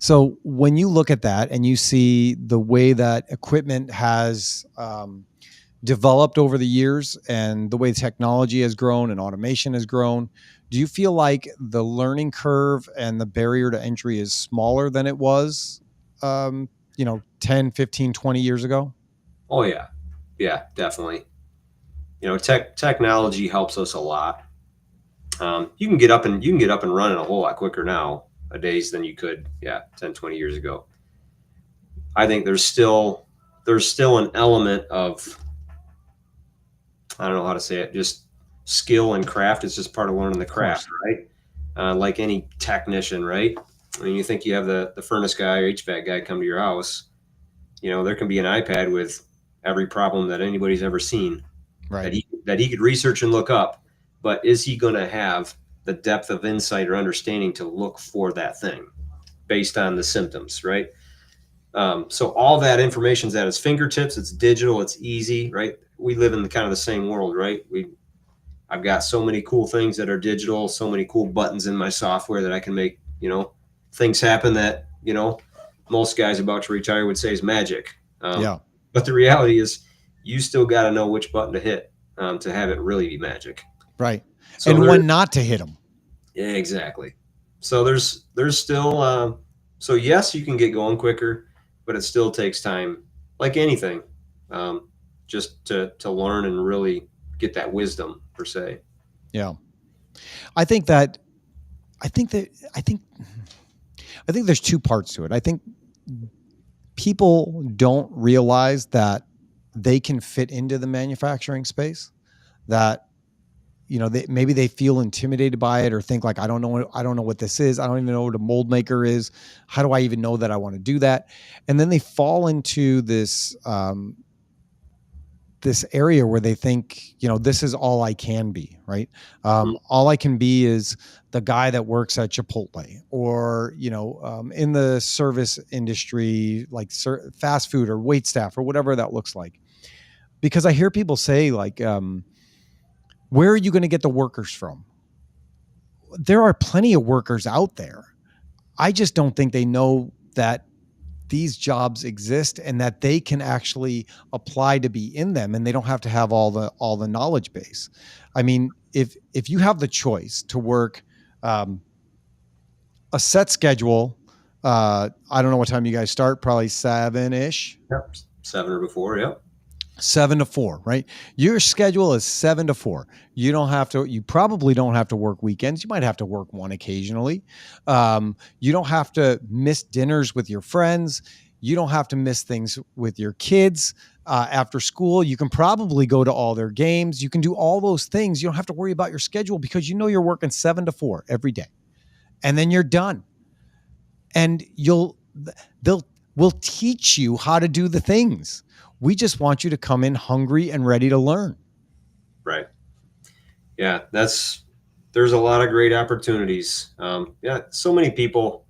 So when you look at that and you see the way that equipment has developed over the years and the way technology has grown and automation has grown, do you feel like the learning curve and the barrier to entry is smaller than it was, 10, 15, 20 years ago? Oh yeah. Yeah, definitely. Technology helps us a lot. You can get up and running a whole lot quicker nowadays than you could, 10, 20 years ago. I think there's still an element of, I don't know how to say it, just skill and craft. It's just part of learning the craft, right? Like any technician, right? I mean, you think you have the furnace guy or HVAC guy come to your house, there can be an iPad with every problem that anybody's ever seen, right? That he could research and look up, but is he going to have the depth of insight or understanding to look for that thing based on the symptoms, right? So all that information's at his fingertips. It's digital. It's easy, right? We live in the same world, right? I've got so many cool things that are digital, so many cool buttons in my software that I can make, things happen that, most guys about to retire would say is magic. But the reality is you still got to know which button to hit to have it really be magic. Right. So and when not to hit them. Yeah, exactly. So there's still, so yes, you can get going quicker, but it still takes time, like anything, just to learn and really get that wisdom per se. Yeah. I think that I think there's two parts to it. I think people don't realize that they can fit into the manufacturing space, that maybe they feel intimidated by it or think like, I don't know what this is. I don't even know what a mold maker is. How do I even know that I want to do that? And then they fall into this this area where they think, this is all I can be, right? All I can be is the guy that works at Chipotle, or, in the service industry, like fast food or wait staff or whatever that looks like. Because I hear people say like, where are you going to get the workers from? There are plenty of workers out there. I just don't think they know that these jobs exist and that they can actually apply to be in them, and they don't have to have all the knowledge base. I mean, if you have the choice to work a set schedule, I don't know what time you guys start, probably 7-ish. Yep. 7 or before. Yep. 7 to 4, right? Your schedule is 7 to 4. You probably don't have to work weekends. You might have to work one occasionally. You don't have to miss dinners with your friends. You don't have to miss things with your kids after school. You can probably go to all their games. You can do all those things. You don't have to worry about your schedule because you're working 7 to 4 every day. And then you're done. And we'll teach you how to do the things. We just want you to come in hungry and ready to learn. Right. Yeah, there's a lot of great opportunities. So many people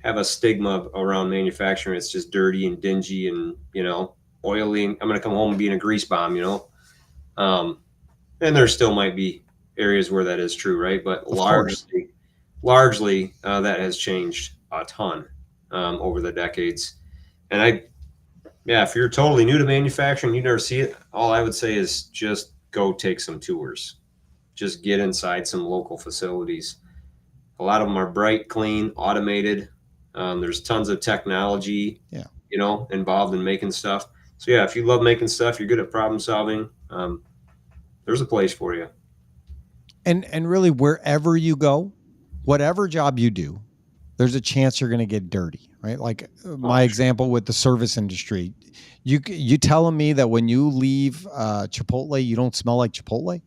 have a stigma around manufacturing. It's just dirty and dingy and, oily. I'm going to come home and be in a grease bomb, and there still might be areas where that is true, right? But largely that has changed a ton over the decades. And if you're totally new to manufacturing, you never see it, all I would say is just go take some tours. Just get inside some local facilities. A lot of them are bright, clean, automated. There's tons of technology, involved in making stuff. So if you love making stuff, you're good at problem solving, there's a place for you. And really, wherever you go, whatever job you do, there's a chance you're going to get dirty, right? Like my example with the service industry, you telling me that when you leave Chipotle, you don't smell like Chipotle?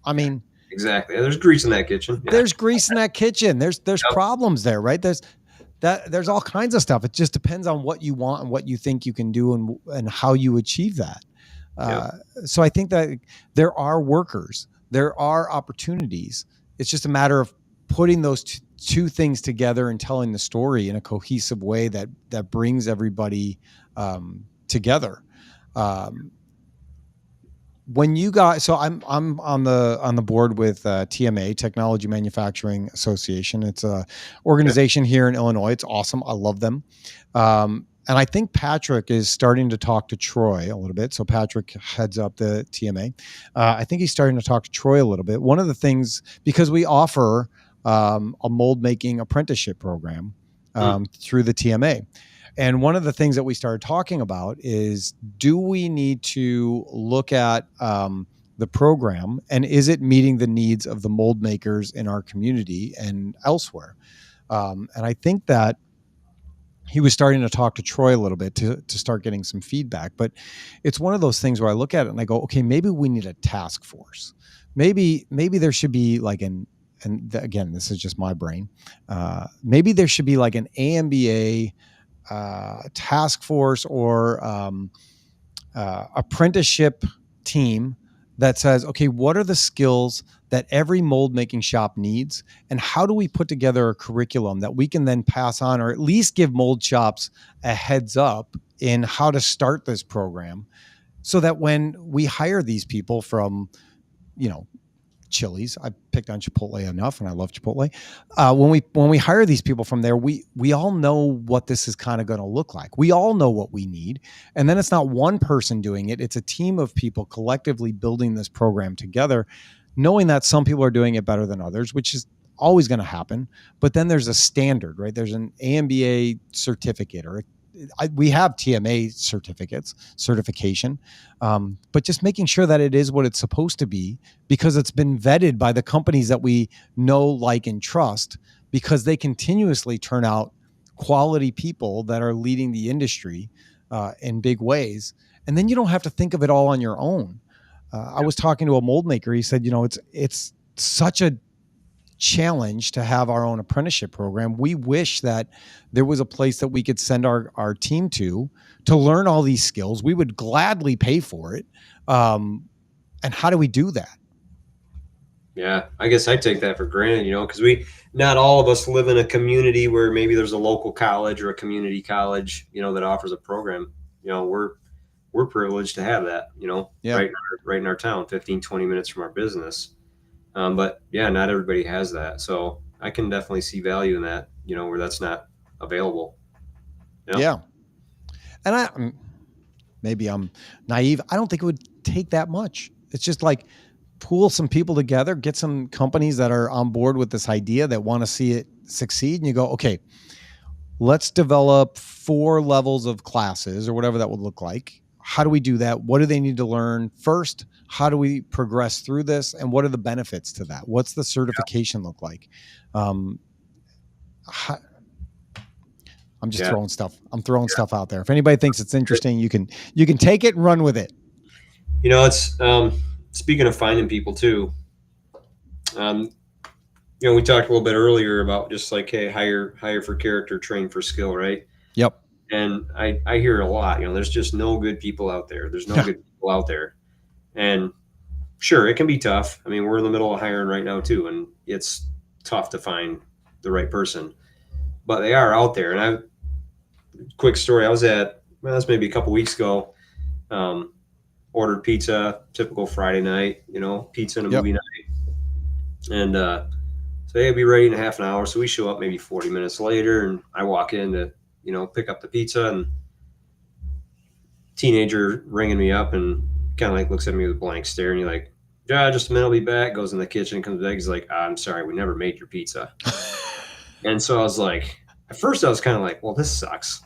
I mean, exactly. There's grease in that kitchen. Yeah. There's grease in that kitchen. There's problems there, right? There's all kinds of stuff. It just depends on what you want and what you think you can do and how you achieve that. So I think that there are workers, there are opportunities. It's just a matter of putting those two things together and telling the story in a cohesive way that brings everybody together. When you guys, so I'm on the board with TMA, Technology Manufacturing Association. It's a organization here in Illinois. It's awesome. I love them. And I think Patrick is starting to talk to Troy a little bit. So Patrick heads up the TMA. I think he's starting to talk to Troy a little bit. One of the things, because we offer a mold making apprenticeship program through the TMA. And one of the things that we started talking about is, do we need to look at the program, and is it meeting the needs of the mold makers in our community and elsewhere? And I think that he was starting to talk to Troy a little bit to start getting some feedback. But it's one of those things where I look at it and I go, okay, maybe we need a task force. Maybe there should be like again, this is just my brain. Maybe there should be like an AMBA task force or apprenticeship team that says, okay, what are the skills that every mold making shop needs, and how do we put together a curriculum that we can then pass on, or at least give mold shops a heads up in how to start this program, so that when we hire these people from, Chili's, I picked on Chipotle enough, and I love Chipotle. When we hire these people from there, we all know what this is kind of going to look like. We all know what we need, and then it's not one person doing it; it's a team of people collectively building this program together, knowing that some people are doing it better than others, which is always going to happen. But then there's a standard, right? There's an AMBA certificate, or we have TMA certification, but just making sure that it is what it's supposed to be, because it's been vetted by the companies that we know, like, and trust, because they continuously turn out quality people that are leading the industry in big ways. And then you don't have to think of it all on your own. I was talking to a mold maker. He said, it's such a challenge to have our own apprenticeship program. We wish that there was a place that we could send our team to learn all these skills. We would gladly pay for it. And how do we do that? Yeah, I guess I take that for granted, because not all of us live in a community where maybe there's a local college or a community college, that offers a program. We're privileged to have that, right in our town, 15, 20 minutes from our business. But yeah, not everybody has that. So I can definitely see value in that, where that's not available. Yeah. And maybe I'm naive. I don't think it would take that much. It's just like pool some people together, get some companies that are on board with this idea that want to see it succeed. And you go, okay, let's develop 4 levels of classes or whatever that would look like. How do we do that? What do they need to learn first? How do we progress through this? And what are the benefits to that? What's the certification look like? I'm just throwing stuff. I'm throwing stuff out there. If anybody thinks it's interesting, you can take it and run with it. It's speaking of finding people too. We talked a little bit earlier about just like, hey, hire for character, train for skill, right? Yep. And I hear it a lot. There's just no good people out there. There's no good people out there. And sure, it can be tough. I mean, we're in the middle of hiring right now too, and it's tough to find the right person. But they are out there. And quick story, I was at, that's maybe a couple weeks ago, ordered pizza, typical Friday night, pizza and a movie night. And so hey, be ready in half an hour. So we show up maybe 40 minutes later, and I walk in to, pick up the pizza, and teenager ringing me up and kind of like looks at me with a blank stare, and he's like, yeah, just a minute, I'll be back. Goes in the kitchen, comes back. He's like, I'm sorry, we never made your pizza. And so I was like, at first I was kind of like, well, this sucks.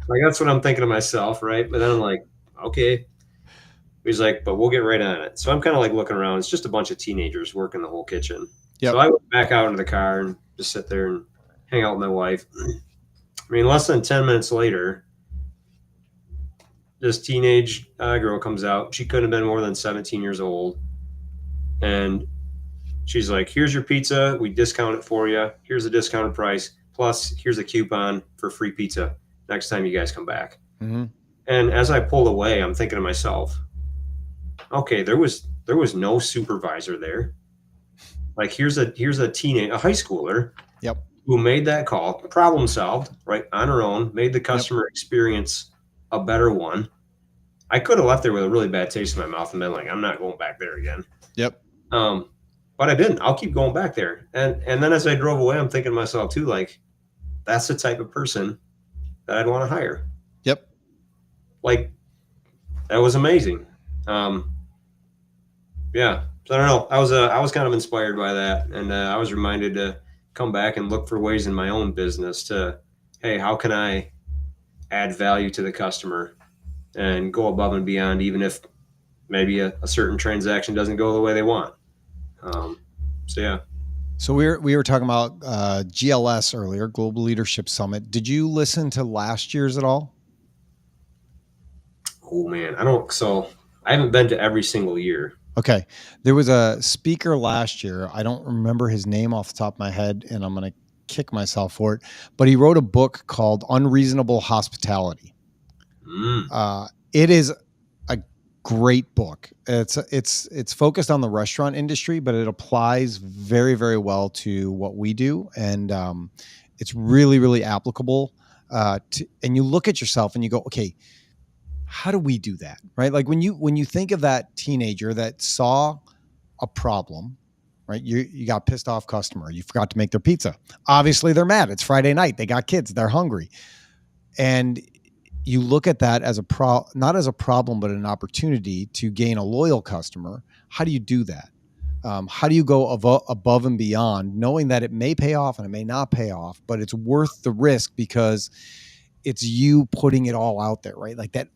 Like, that's what I'm thinking to myself. Right. But then I'm like, okay. He's like, but we'll get right on it. So I'm kind of like looking around. It's just a bunch of teenagers working the whole kitchen. Yep. So I went back out into the car and just sit there and hang out with my wife. I mean, less than 10 minutes later, this teenage girl comes out. She couldn't have been more than 17 years old. And she's like, here's your pizza. We discount it for you. Here's the discounted price. Plus, here's a coupon for free pizza next time you guys come back. Mm-hmm. And as I pulled away, I'm thinking to myself, okay, there was no supervisor there. Like, here's a high schooler who made that call, problem solved, right, on her own, made the customer experience a better one. I could have left there with a really bad taste in my mouth and been like, I'm not going back there again. Yep. But I didn't. I'll keep going back there. And then as I drove away, I'm thinking to myself too, like, that's the type of person that I'd want to hire. Yep. Like, that was amazing. Yeah. So I don't know. I was kind of inspired by that. And I was reminded to come back and look for ways in my own business to, hey, how can I add value to the customer and go above and beyond, even if maybe a certain transaction doesn't go the way they want. So yeah. So we were talking about GLS earlier, Global Leadership Summit. Did you listen to last year's at all? Oh man, I haven't been to every single year. Okay. There was a speaker last year. I don't remember his name off the top of my head, and I'm going to kick myself for it, but he wrote a book called Unreasonable Hospitality. It is a great book. It's focused on the restaurant industry, but it applies very, very well to what we do. And it's really, really applicable. And you look at yourself and you go, okay, how do we do that? Right? Like when you think of that teenager that saw a problem, right? You got pissed off customer. You forgot to make their pizza. Obviously they're mad. It's Friday night. They got kids. They're hungry. And you look at that as not as a problem, but an opportunity to gain a loyal customer. How do you do that? How do you go above and beyond, knowing that it may pay off and it may not pay off, but it's worth the risk because it's you putting it all out there, right? Like that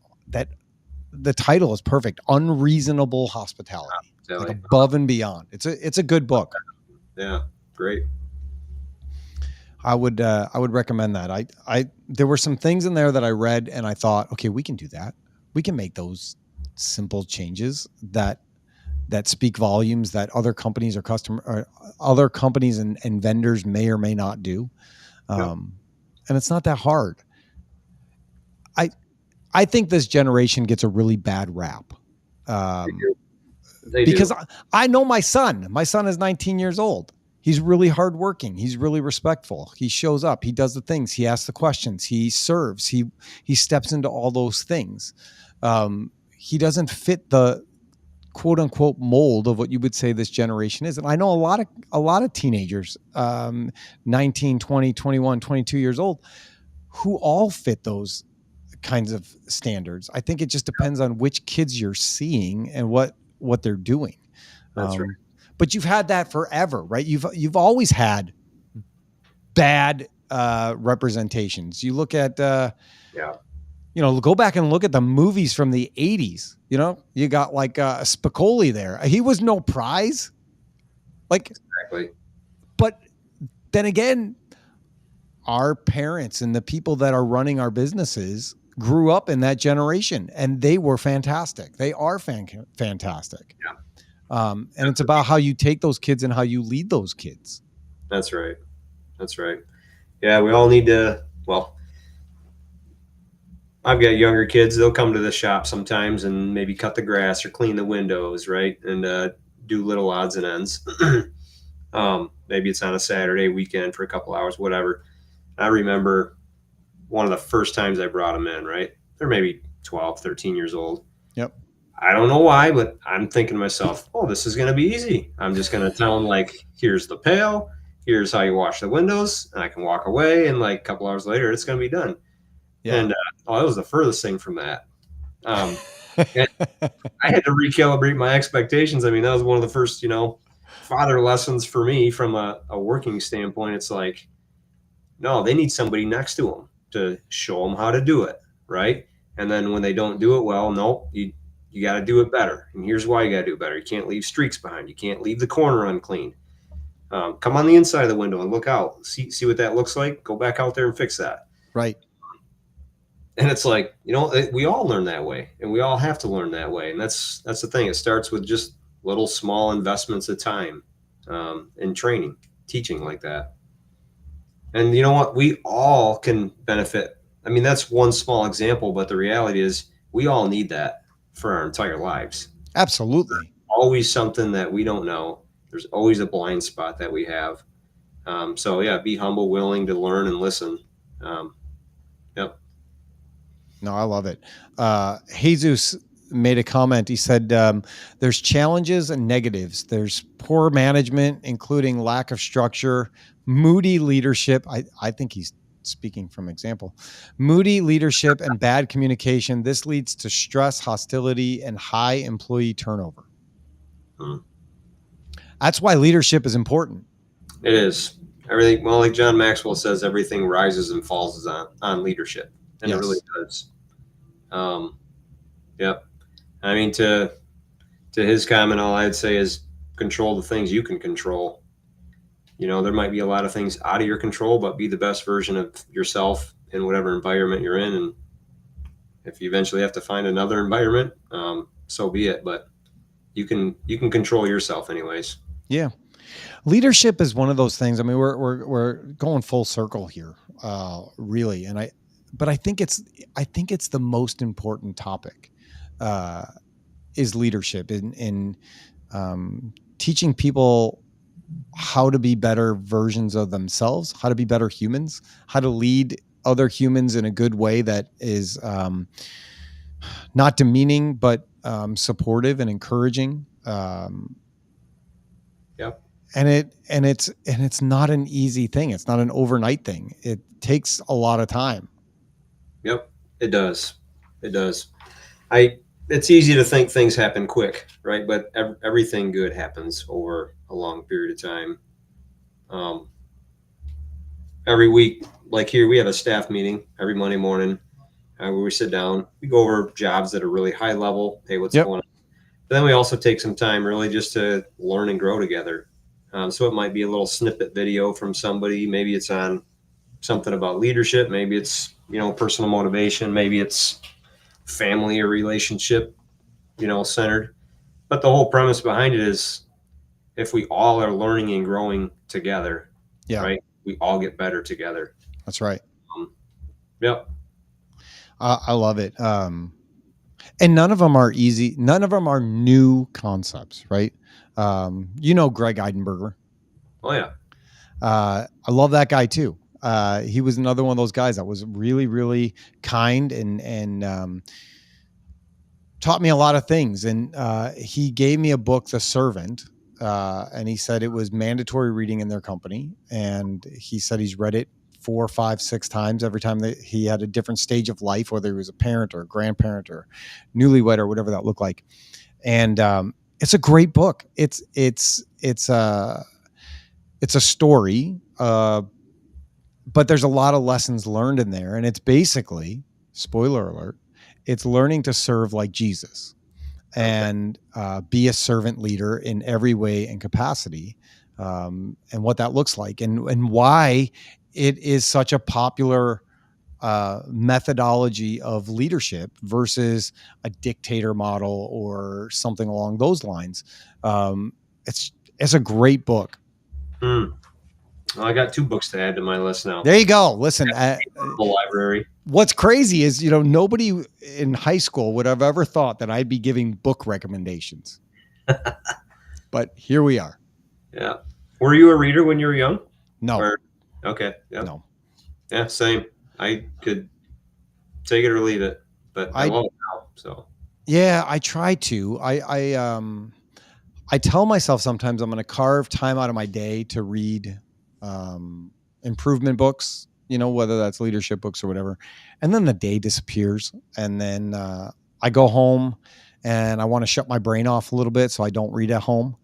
the title is perfect. Unreasonable Hospitality, like above and beyond. It's a good book. Yeah. Great. I would recommend that. There were some things in there that I read and I thought, okay, we can do that. We can make those simple changes that speak volumes that other companies or other companies and vendors may or may not do. And it's not that hard. I think this generation gets a really bad rap. They because do. I know my son. My son is 19 years old. He's really hardworking. He's really respectful. He shows up. He does the things. He asks the questions. He serves. He steps into all those things. He doesn't fit the quote unquote mold of what you would say this generation is. And I know a lot of teenagers, 19, 20, 21, 22 years old, who all fit those kinds of standards. I think it just depends on which kids you're seeing and what they're doing. That's right. But you've had that forever, right? You've always had bad representations. You look at go back and look at the movies from the 80s. You got like Spicoli there. He was no prize. Like Exactly. But then again, our parents and the people that are running our businesses grew up in that generation and they were fantastic. They are fantastic. Yeah. And it's about how you take those kids and how you lead those kids. That's right. That's right. Yeah, we all need to, well, I've got younger kids. They'll come to the shop sometimes and maybe cut the grass or clean the windows, right? And do little odds and ends. Maybe it's on a Saturday weekend for a couple hours, whatever. I remember one of the first times I brought them in, right? They're maybe 12, 13 years old. Yep. I don't know why, but I'm thinking to myself, oh, this is going to be easy. I'm just going to tell them, like, here's the pail. Here's how you wash the windows. And I can walk away. And like a couple hours later, it's going to be done. Yeah. And that was the furthest thing from that. And I had to recalibrate my expectations. I mean, that was one of the first, father lessons for me from a working standpoint. It's like, no, they need somebody next to them to show them how to do it, right? And then when they don't do it well, no, you got to do it better. And here's why you got to do it better. You can't leave streaks behind. You can't leave the corner unclean. Come on the inside of the window and look out. See what that looks like. Go back out there and fix that. Right. And it's like, we all learn that way, and we all have to learn that way. And that's the thing. It starts with just little small investments of time in training, teaching like that. And you know what? We all can benefit. I mean, that's one small example, but the reality is we all need that for our entire lives. Absolutely. There's always something that we don't know. There's always a blind spot that we have. So yeah, be humble, willing to learn and listen. Yep. No, I love it. Jesus made a comment. He said, there's challenges and negatives. There's poor management, including lack of structure, moody leadership. I think he's speaking from example. Moody leadership and bad communication. This leads to stress, hostility, and high employee turnover. That's why leadership is important. It is. Everything, well, like John Maxwell says, everything rises and falls on leadership. And It really does. Yep. I mean, to his comment, all I'd say is control the things you can control. There might be a lot of things out of your control, but be the best version of yourself in whatever environment you're in. And if you eventually have to find another environment, so be it. But you can control yourself anyways. Yeah. Leadership is one of those things. I mean, we're going full circle here, really. But I think it's the most important topic, is leadership in teaching people how to be better versions of themselves, how to be better humans, how to lead other humans in a good way that is not demeaning, but supportive and encouraging. Yep. And it's not an easy thing. It's not an overnight thing. It takes a lot of time. Yep, it does. It does. It's easy to think things happen quick, right? But everything good happens over a long period of time. Every week, like here, we have a staff meeting every Monday morning where we sit down. We go over jobs that are really high level. Hey, what's going on? But then we also take some time really just to learn and grow together. So it might be a little snippet video from somebody. Maybe it's on something about leadership. Maybe it's, personal motivation. Maybe it's family or relationship, centered. But the whole premise behind it is if we all are learning and growing together, right, we all get better together. That's right. Yep. I love it. And none of them are easy. None of them are new concepts, right? Greg Eidenberger. Oh, yeah. I love that guy too. He was another one of those guys that was really, really kind and taught me a lot of things. And he gave me a book, The Servant, and he said it was mandatory reading in their company. And he said he's read it 4, 5, 6 times every time that he had a different stage of life, whether he was a parent or a grandparent or newlywed or whatever that looked like. And it's a great book. It's a story, but there's a lot of lessons learned in there. And it's basically, spoiler alert, it's learning to serve like Jesus and be a servant leader in every way and capacity, and what that looks like and why it is such a popular methodology of leadership versus a dictator model or something along those lines. It's a great book. Well, I got 2 books to add to my list now. There you go. Listen, the library. What's crazy is, nobody in high school would have ever thought that I'd be giving book recommendations, but here we are. Yeah. Were you a reader when you were young? No. Okay. Yeah. No. Yeah. Same. I could take it or leave it, but I love it now. So. Yeah, I try to. I tell myself sometimes I'm going to carve time out of my day to read improvement books, whether that's leadership books or whatever. And then the day disappears. And then I go home and I want to shut my brain off a little bit so I don't read at home.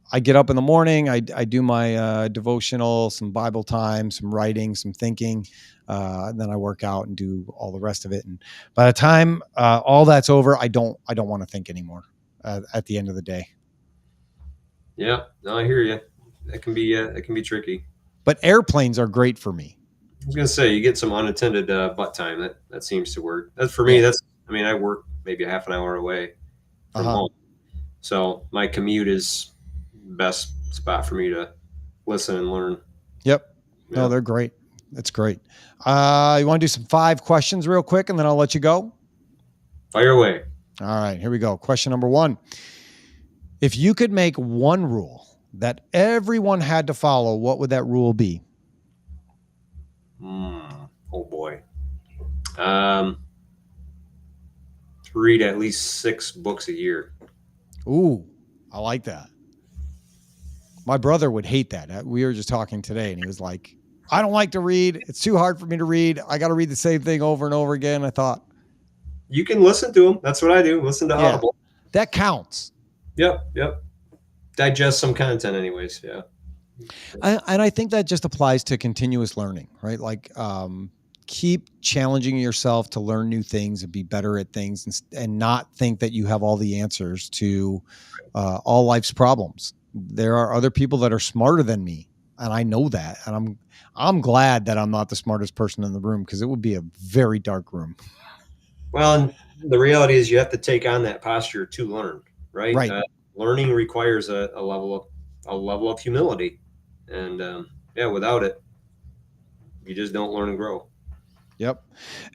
I get up in the morning, I do my devotional, some Bible time, some writing, some thinking, and then I work out and do all the rest of it. And by the time all that's over, I don't want to think anymore at the end of the day. Yeah, no, I hear you. That can be tricky. But airplanes are great for me. I was gonna say you get some unattended butt time. That seems to work. That's for me. I work maybe a half an hour away from home, so my commute is best spot for me to listen and learn. Yep. Yeah. No, they're great. That's great. You want to do some 5 questions real quick and then I'll let you go? Fire away. All right, here we go. Question number 1. If you could make one rule that everyone had to follow, what would that rule be? Oh boy. Read at least 6 books a year. Ooh, I like that. My brother would hate that. We were just talking today and he was like, I don't like to read. It's too hard for me to read. I got to read the same thing over and over again. I thought, you can listen to them. That's what I do. Listen to Audible. That counts. Yep. Digest some content anyways. Yeah. And I think that just applies to continuous learning, right? Like, keep challenging yourself to learn new things and be better at things and not think that you have all the answers to all life's problems. There are other people that are smarter than me, and I know that. And I'm glad that I'm not the smartest person in the room because it would be a very dark room. Well, and the reality is you have to take on that posture to learn, right? Right. Learning requires a level of humility, and without it, you just don't learn and grow. Yep.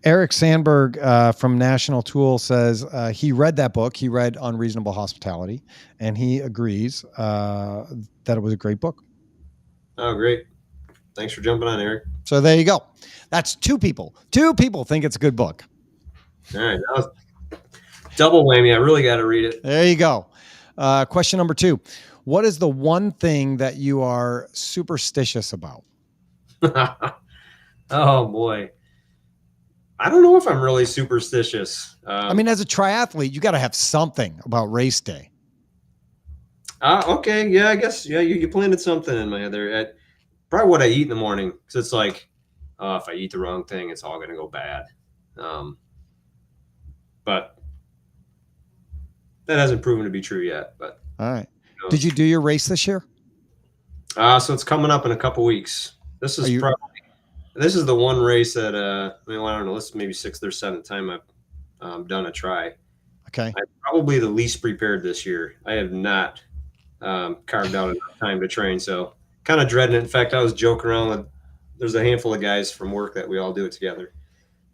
Eric Sandberg from National Tool says he read that book. He read Unreasonable Hospitality, and he agrees that it was a great book. Oh, great. Thanks for jumping on, Eric. So there you go. That's 2 people. 2 people think it's a good book. All right. That was double whammy. I really got to read it. There you go. Question number 2. What is the one thing that you are superstitious about? Oh, boy. I don't know if I'm really superstitious. As a triathlete, you got to have something about race day. Okay. Yeah, I guess. Yeah, you planted something in my head there. Probably what I eat in the morning. Because it's like, if I eat the wrong thing, it's all going to go bad. But that hasn't proven to be true yet. But all right. Did you do your race this year? So it's coming up in a couple weeks. This is probably This is the one race that I don't know. This is maybe 6th or 7th time I've done a try. Okay. I'm probably the least prepared this year. I have not carved out enough time to train, so kind of dreading it. In fact, I was joking around with. There's a handful of guys from work that we all do it together,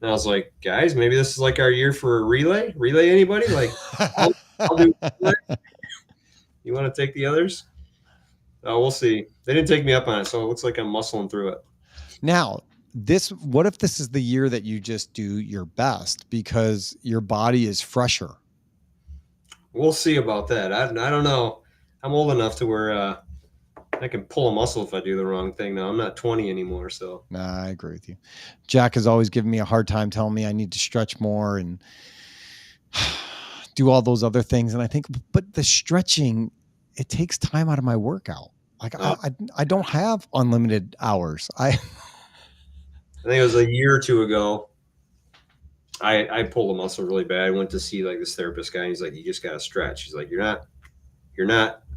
and I was like, guys, maybe this is like our year for a relay. Relay anybody? Like, I'll do. Relay. You want to take the others? We'll see. They didn't take me up on it, so it looks like I'm muscling through it. Now, what if this is the year that you just do your best because your body is fresher? We'll see about that. I don't know. I'm old enough to where I can pull a muscle if I do the wrong thing. Now I'm not 20 anymore, so. Nah, I agree with you. Jack has always given me a hard time telling me I need to stretch more and do all those other things. And I think, but the stretching, it takes time out of my workout. Like I don't have unlimited hours. I think it was a year or two ago. I pulled a muscle really bad. I went to see like this therapist guy. And he's like, you just got to stretch. He's like, you're not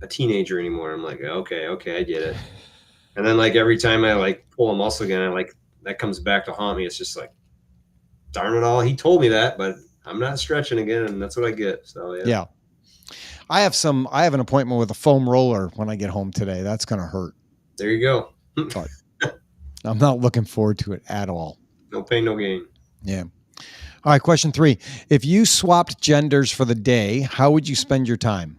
a teenager anymore. I'm like, okay, I get it. And then like every time I like pull a muscle again, I like that comes back to haunt me. It's just like, darn it all. He told me that, but I'm not stretching again, and that's what I get. So yeah. I have an appointment with a foam roller when I get home today. That's gonna hurt. There you go. But I'm not looking forward to it at all. No pain, no gain. Yeah. All right, question 3. If you swapped genders for the day, how would you spend your time?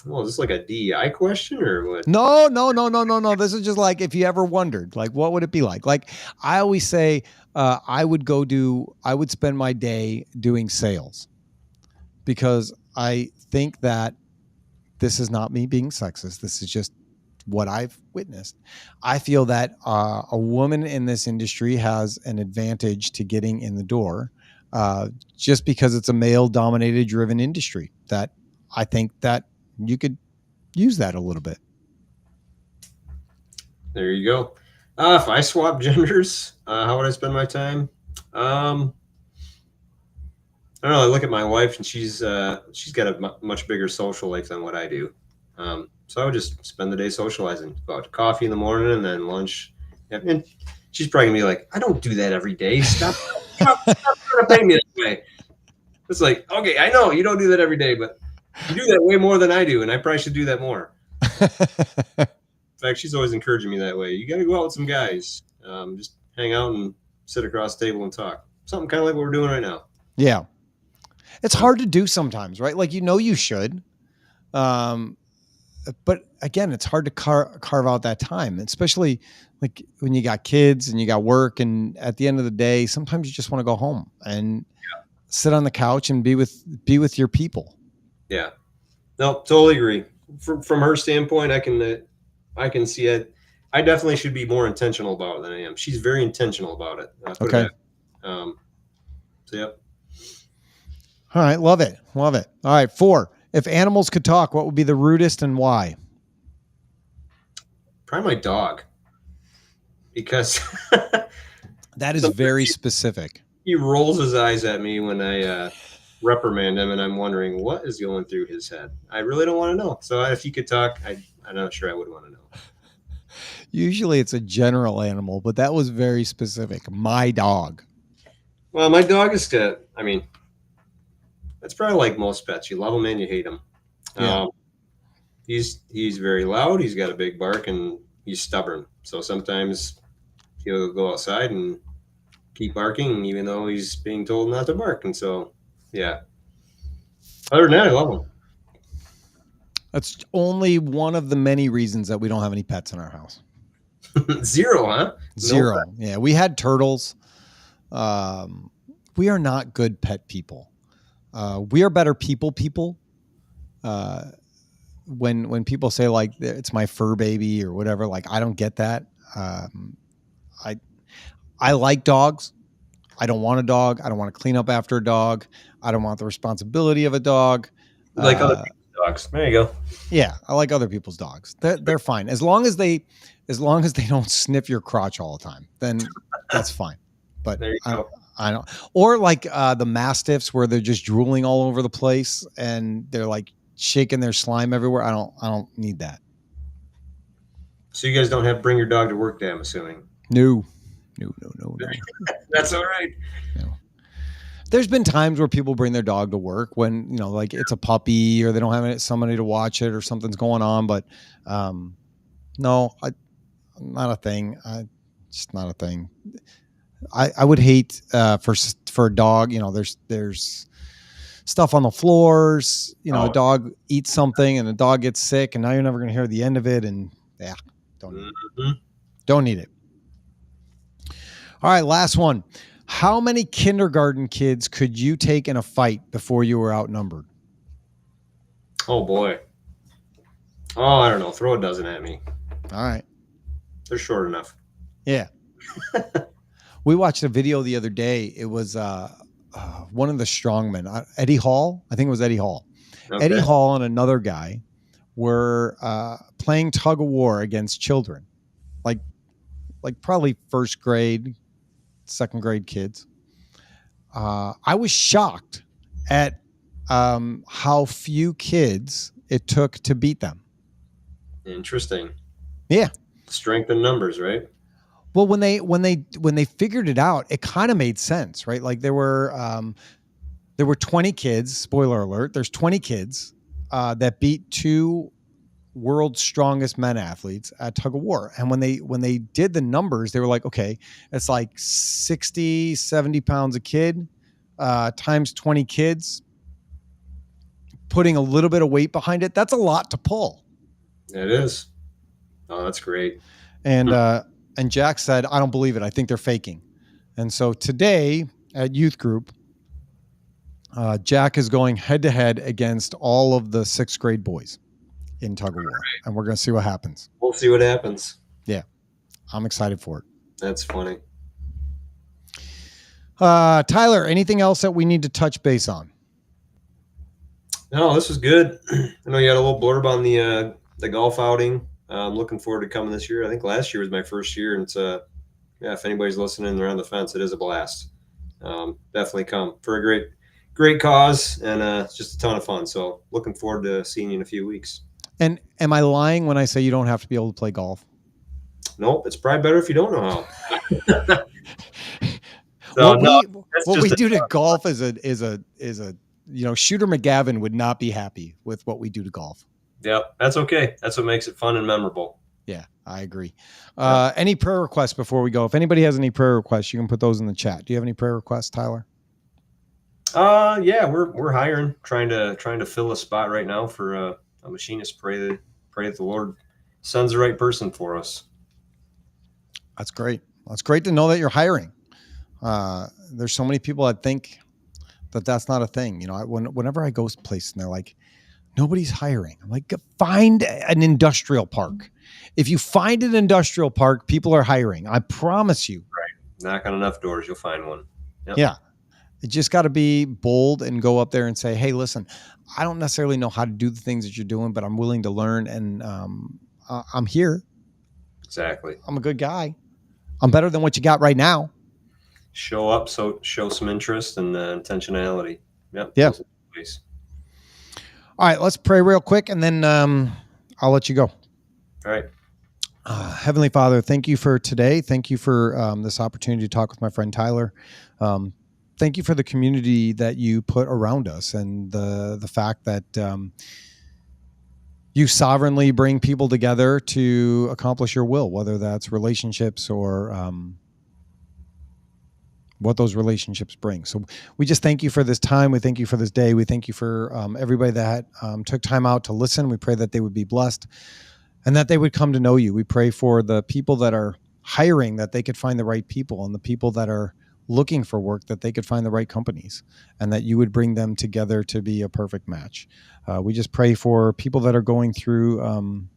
Well, is this like a DEI question or what? No. This is just like if you ever wondered, like, what would it be like? Like I always say, I would spend my day doing sales because I think that this is not me being sexist. This is just what I've witnessed. I feel that a woman in this industry has an advantage to getting in the door just because it's a male-dominated, driven industry. That I think that you could use that a little bit. There you go. If I swap genders, how would I spend my time? I don't know. I look at my wife, and she's got a much bigger social life than what I do. So I would just spend the day socializing. Go out to coffee in the morning and then lunch. And she's probably gonna be like, "I don't do that every day. Stop trying to pay me that way." It's like, okay, I know you don't do that every day, but you do that way more than I do, and I probably should do that more. In fact, she's always encouraging me that way. You got to go out with some guys, just hang out and sit across the table and talk. Something kind of like what we're doing right now. Yeah. It's hard to do sometimes, right? Like, you should. But again, it's hard to carve out that time, especially like when you got kids and you got work. And at the end of the day, sometimes you just want to go home and sit on the couch and be with your people. Yeah, no, totally agree. From her standpoint, I can see it. I definitely should be more intentional about it than I am. She's very intentional about it. Okay. So yep. All right. Love it. All right. 4. If animals could talk, what would be the rudest and why? Probably my dog. Because that is very specific. He rolls his eyes at me when I reprimand him, and I'm wondering what is going through his head. I really don't want to know. So if he could talk, I'm not sure I would want to know. Usually it's a general animal, but that was very specific. My dog. Well, my dog is good. I mean, that's probably like most pets. You love them and you hate them. Yeah. He's very loud. He's got a big bark, and he's stubborn. So sometimes he'll go outside and keep barking, even though he's being told not to bark. And so, yeah. Other than that, I love him. That's only one of the many reasons that we don't have any pets in our house. 0, huh? 0. No. Yeah, we had turtles. We are not good pet people. We are better people. When people say like it's my fur baby or whatever, like I don't get that. I like dogs. I don't want a dog. I don't want to clean up after a dog. I don't want the responsibility of a dog. Like other people's dogs. There you go. Yeah, I like other people's dogs. They're fine as long as they don't sniff your crotch all the time. Then that's fine. But there you go. I don't. Or like the mastiffs where they're just drooling all over the place and they're like shaking their slime everywhere. I don't need that. So you guys don't have bring your dog to work day, I'm assuming. No. No. That's all right. No. There's been times where people bring their dog to work when, like it's a puppy or they don't have somebody to watch it or something's going on. But no, not a thing. Just not a thing. I would hate for a dog, there's stuff on the floors, a dog eats something and the dog gets sick and now you're never going to hear the end of it. And don't need it. Don't need it. All right. Last one. How many kindergarten kids could you take in a fight before you were outnumbered? Oh boy. Oh, I don't know. Throw a dozen at me. All right. They're short enough. Yeah. We watched a video the other day. It was one of the strongmen, Eddie Hall. I think it was Eddie Hall. Okay. Eddie Hall and another guy were playing tug of war against children, like probably first grade, second grade kids. I was shocked at how few kids it took to beat them. Interesting. Yeah. Strength in numbers, right? Well, when they figured it out, it kind of made sense, right? Like there were 20 kids. Spoiler alert: there's 20 kids that beat two world's strongest men athletes at tug of war. And when they did the numbers, they were like, okay, it's like 60, 70 pounds a kid times 20 kids, putting a little bit of weight behind it. That's a lot to pull. It is. Oh, that's great. And Jack said, I don't believe it. I think they're faking. And so today at youth group, Jack is going head to head against all of the 6th grade boys in tug of war. Right. And we're going to see what happens. We'll see what happens. Yeah. I'm excited for it. That's funny. Tyler, anything else that we need to touch base on? No, this was good. I know you had a little blurb on the golf outing. I'm looking forward to coming this year. I think last year was my first year, and it's if anybody's listening and they're on the fence, it is a blast. Definitely come for a great cause, and it's just a ton of fun. So looking forward to seeing you in a few weeks. And am I lying when I say you don't have to be able to play golf? Nope, it's probably better if you don't know how. What we do to golf is a Shooter McGavin would not be happy with what we do to golf. Yep, that's okay. That's what makes it fun and memorable. Yeah, I agree. Any prayer requests before we go? If anybody has any prayer requests, you can put those in the chat. Do you have any prayer requests, Tyler? Yeah, we're hiring, trying to fill a spot right now for a machinist. Pray that the Lord sends the right person for us. That's great. It's great to know that you're hiring. There's so many people that think that that's not a thing. Whenever I go places and they're like, nobody's hiring. I'm like, find an industrial park. If you find an industrial park, people are hiring. I promise you. Right. Knock on enough doors, you'll find one. Yep. Yeah. You just got to be bold and go up there and say, hey, listen, I don't necessarily know how to do the things that you're doing, but I'm willing to learn. And I'm here. Exactly. I'm a good guy. I'm better than what you got right now. Show up. So show some interest and intentionality. Yep. Yeah. All right, let's pray real quick, and then I'll let you go. All right. Heavenly Father, thank you for today. Thank you for this opportunity to talk with my friend Tyler. Thank you for the community that you put around us and the fact that you sovereignly bring people together to accomplish your will, whether that's relationships or what those relationships bring. So we just thank you for this time. We thank you for this day. We thank you for everybody that took time out to listen. We pray that they would be blessed and that they would come to know you. We pray for the people that are hiring, that they could find the right people, and the people that are looking for work, that they could find the right companies, and that you would bring them together to be a perfect match. We just pray for people that are going through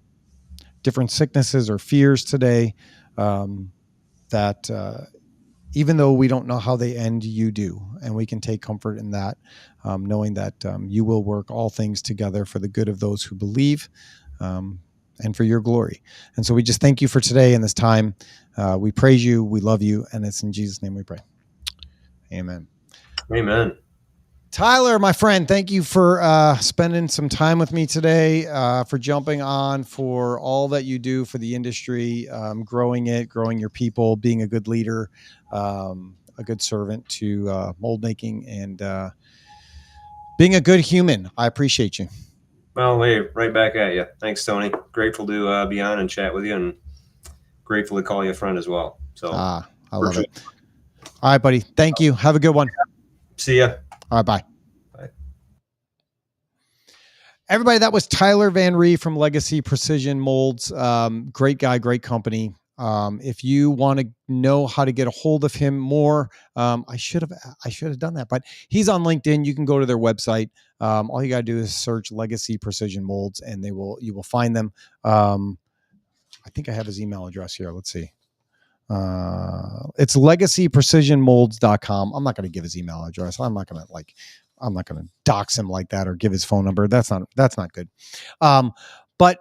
different sicknesses or fears today, that even though we don't know how they end, you do. And we can take comfort in that, knowing that you will work all things together for the good of those who believe and for your glory. And so we just thank you for today and this time. We praise you. We love you. And it's in Jesus' name we pray. Amen. Amen. Tyler, my friend, thank you for spending some time with me today, for jumping on, for all that you do for the industry, growing your people, being a good leader, a good servant to mold making, and being a good human. I appreciate you. Well, hey, right back at you. Thanks, Tony. Grateful to be on and chat with you, and grateful to call you a friend as well. So, I love it. All right, buddy. Thank you. Have a good one. See ya. All right, bye. Bye. Everybody, that was Tyler VanRee from Legacy Precision Molds. Great guy, great company. If you want to know how to get a hold of him more, I should have done that, but he's on LinkedIn. You can go to their website. All you got to do is search Legacy Precision Molds, and you will find them. I think I have his email address here. Let's see. It's legacyprecisionmolds.com. I'm not going to give his email address. I'm not going to dox him like that or give his phone number. That's not good. But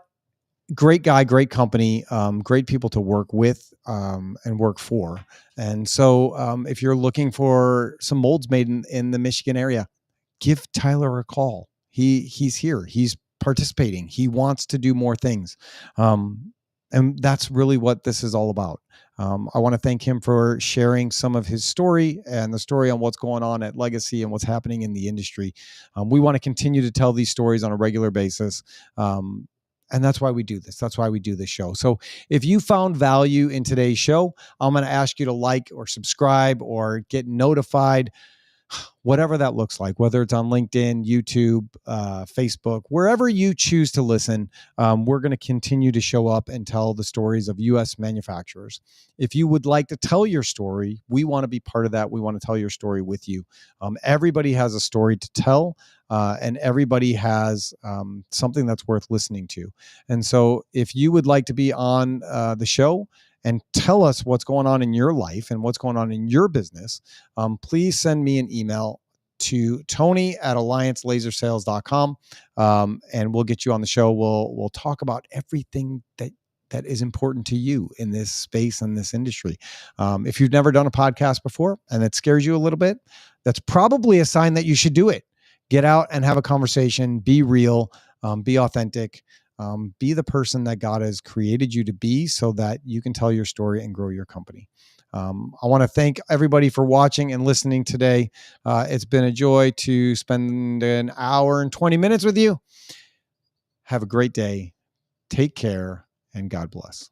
great guy, great company, great people to work with, and work for. And so, if you're looking for some molds made in the Michigan area, give Tyler a call. He's here. He's participating. He wants to do more things. And that's really what this is all about. I want to thank him for sharing some of his story and the story on what's going on at Legacy and what's happening in the industry. We want to continue to tell these stories on a regular basis. And that's why we do this. That's why we do this show. So if you found value in today's show, I'm going to ask you to like or subscribe or get notified, whatever that looks like, whether it's on LinkedIn, YouTube, Facebook, wherever you choose to listen. We're going to continue to show up and tell the stories of U.S. manufacturers. If you would like to tell your story, we want to be part of that. We want to tell your story with you. Everybody has a story to tell, and everybody has something that's worth listening to. And so if you would like to be on the show and tell us what's going on in your life and what's going on in your business, please send me an email to tony@alliancelasersales.com, and we'll get you on the show. We'll talk about everything that is important to you in this space and this industry. If you've never done a podcast before and it scares you a little bit, that's probably a sign that you should do it. Get out and have a conversation, be real, be authentic. Be the person that God has created you to be so that you can tell your story and grow your company. I want to thank everybody for watching and listening today. It's been a joy to spend an hour and 20 minutes with you. Have a great day. Take care, and God bless.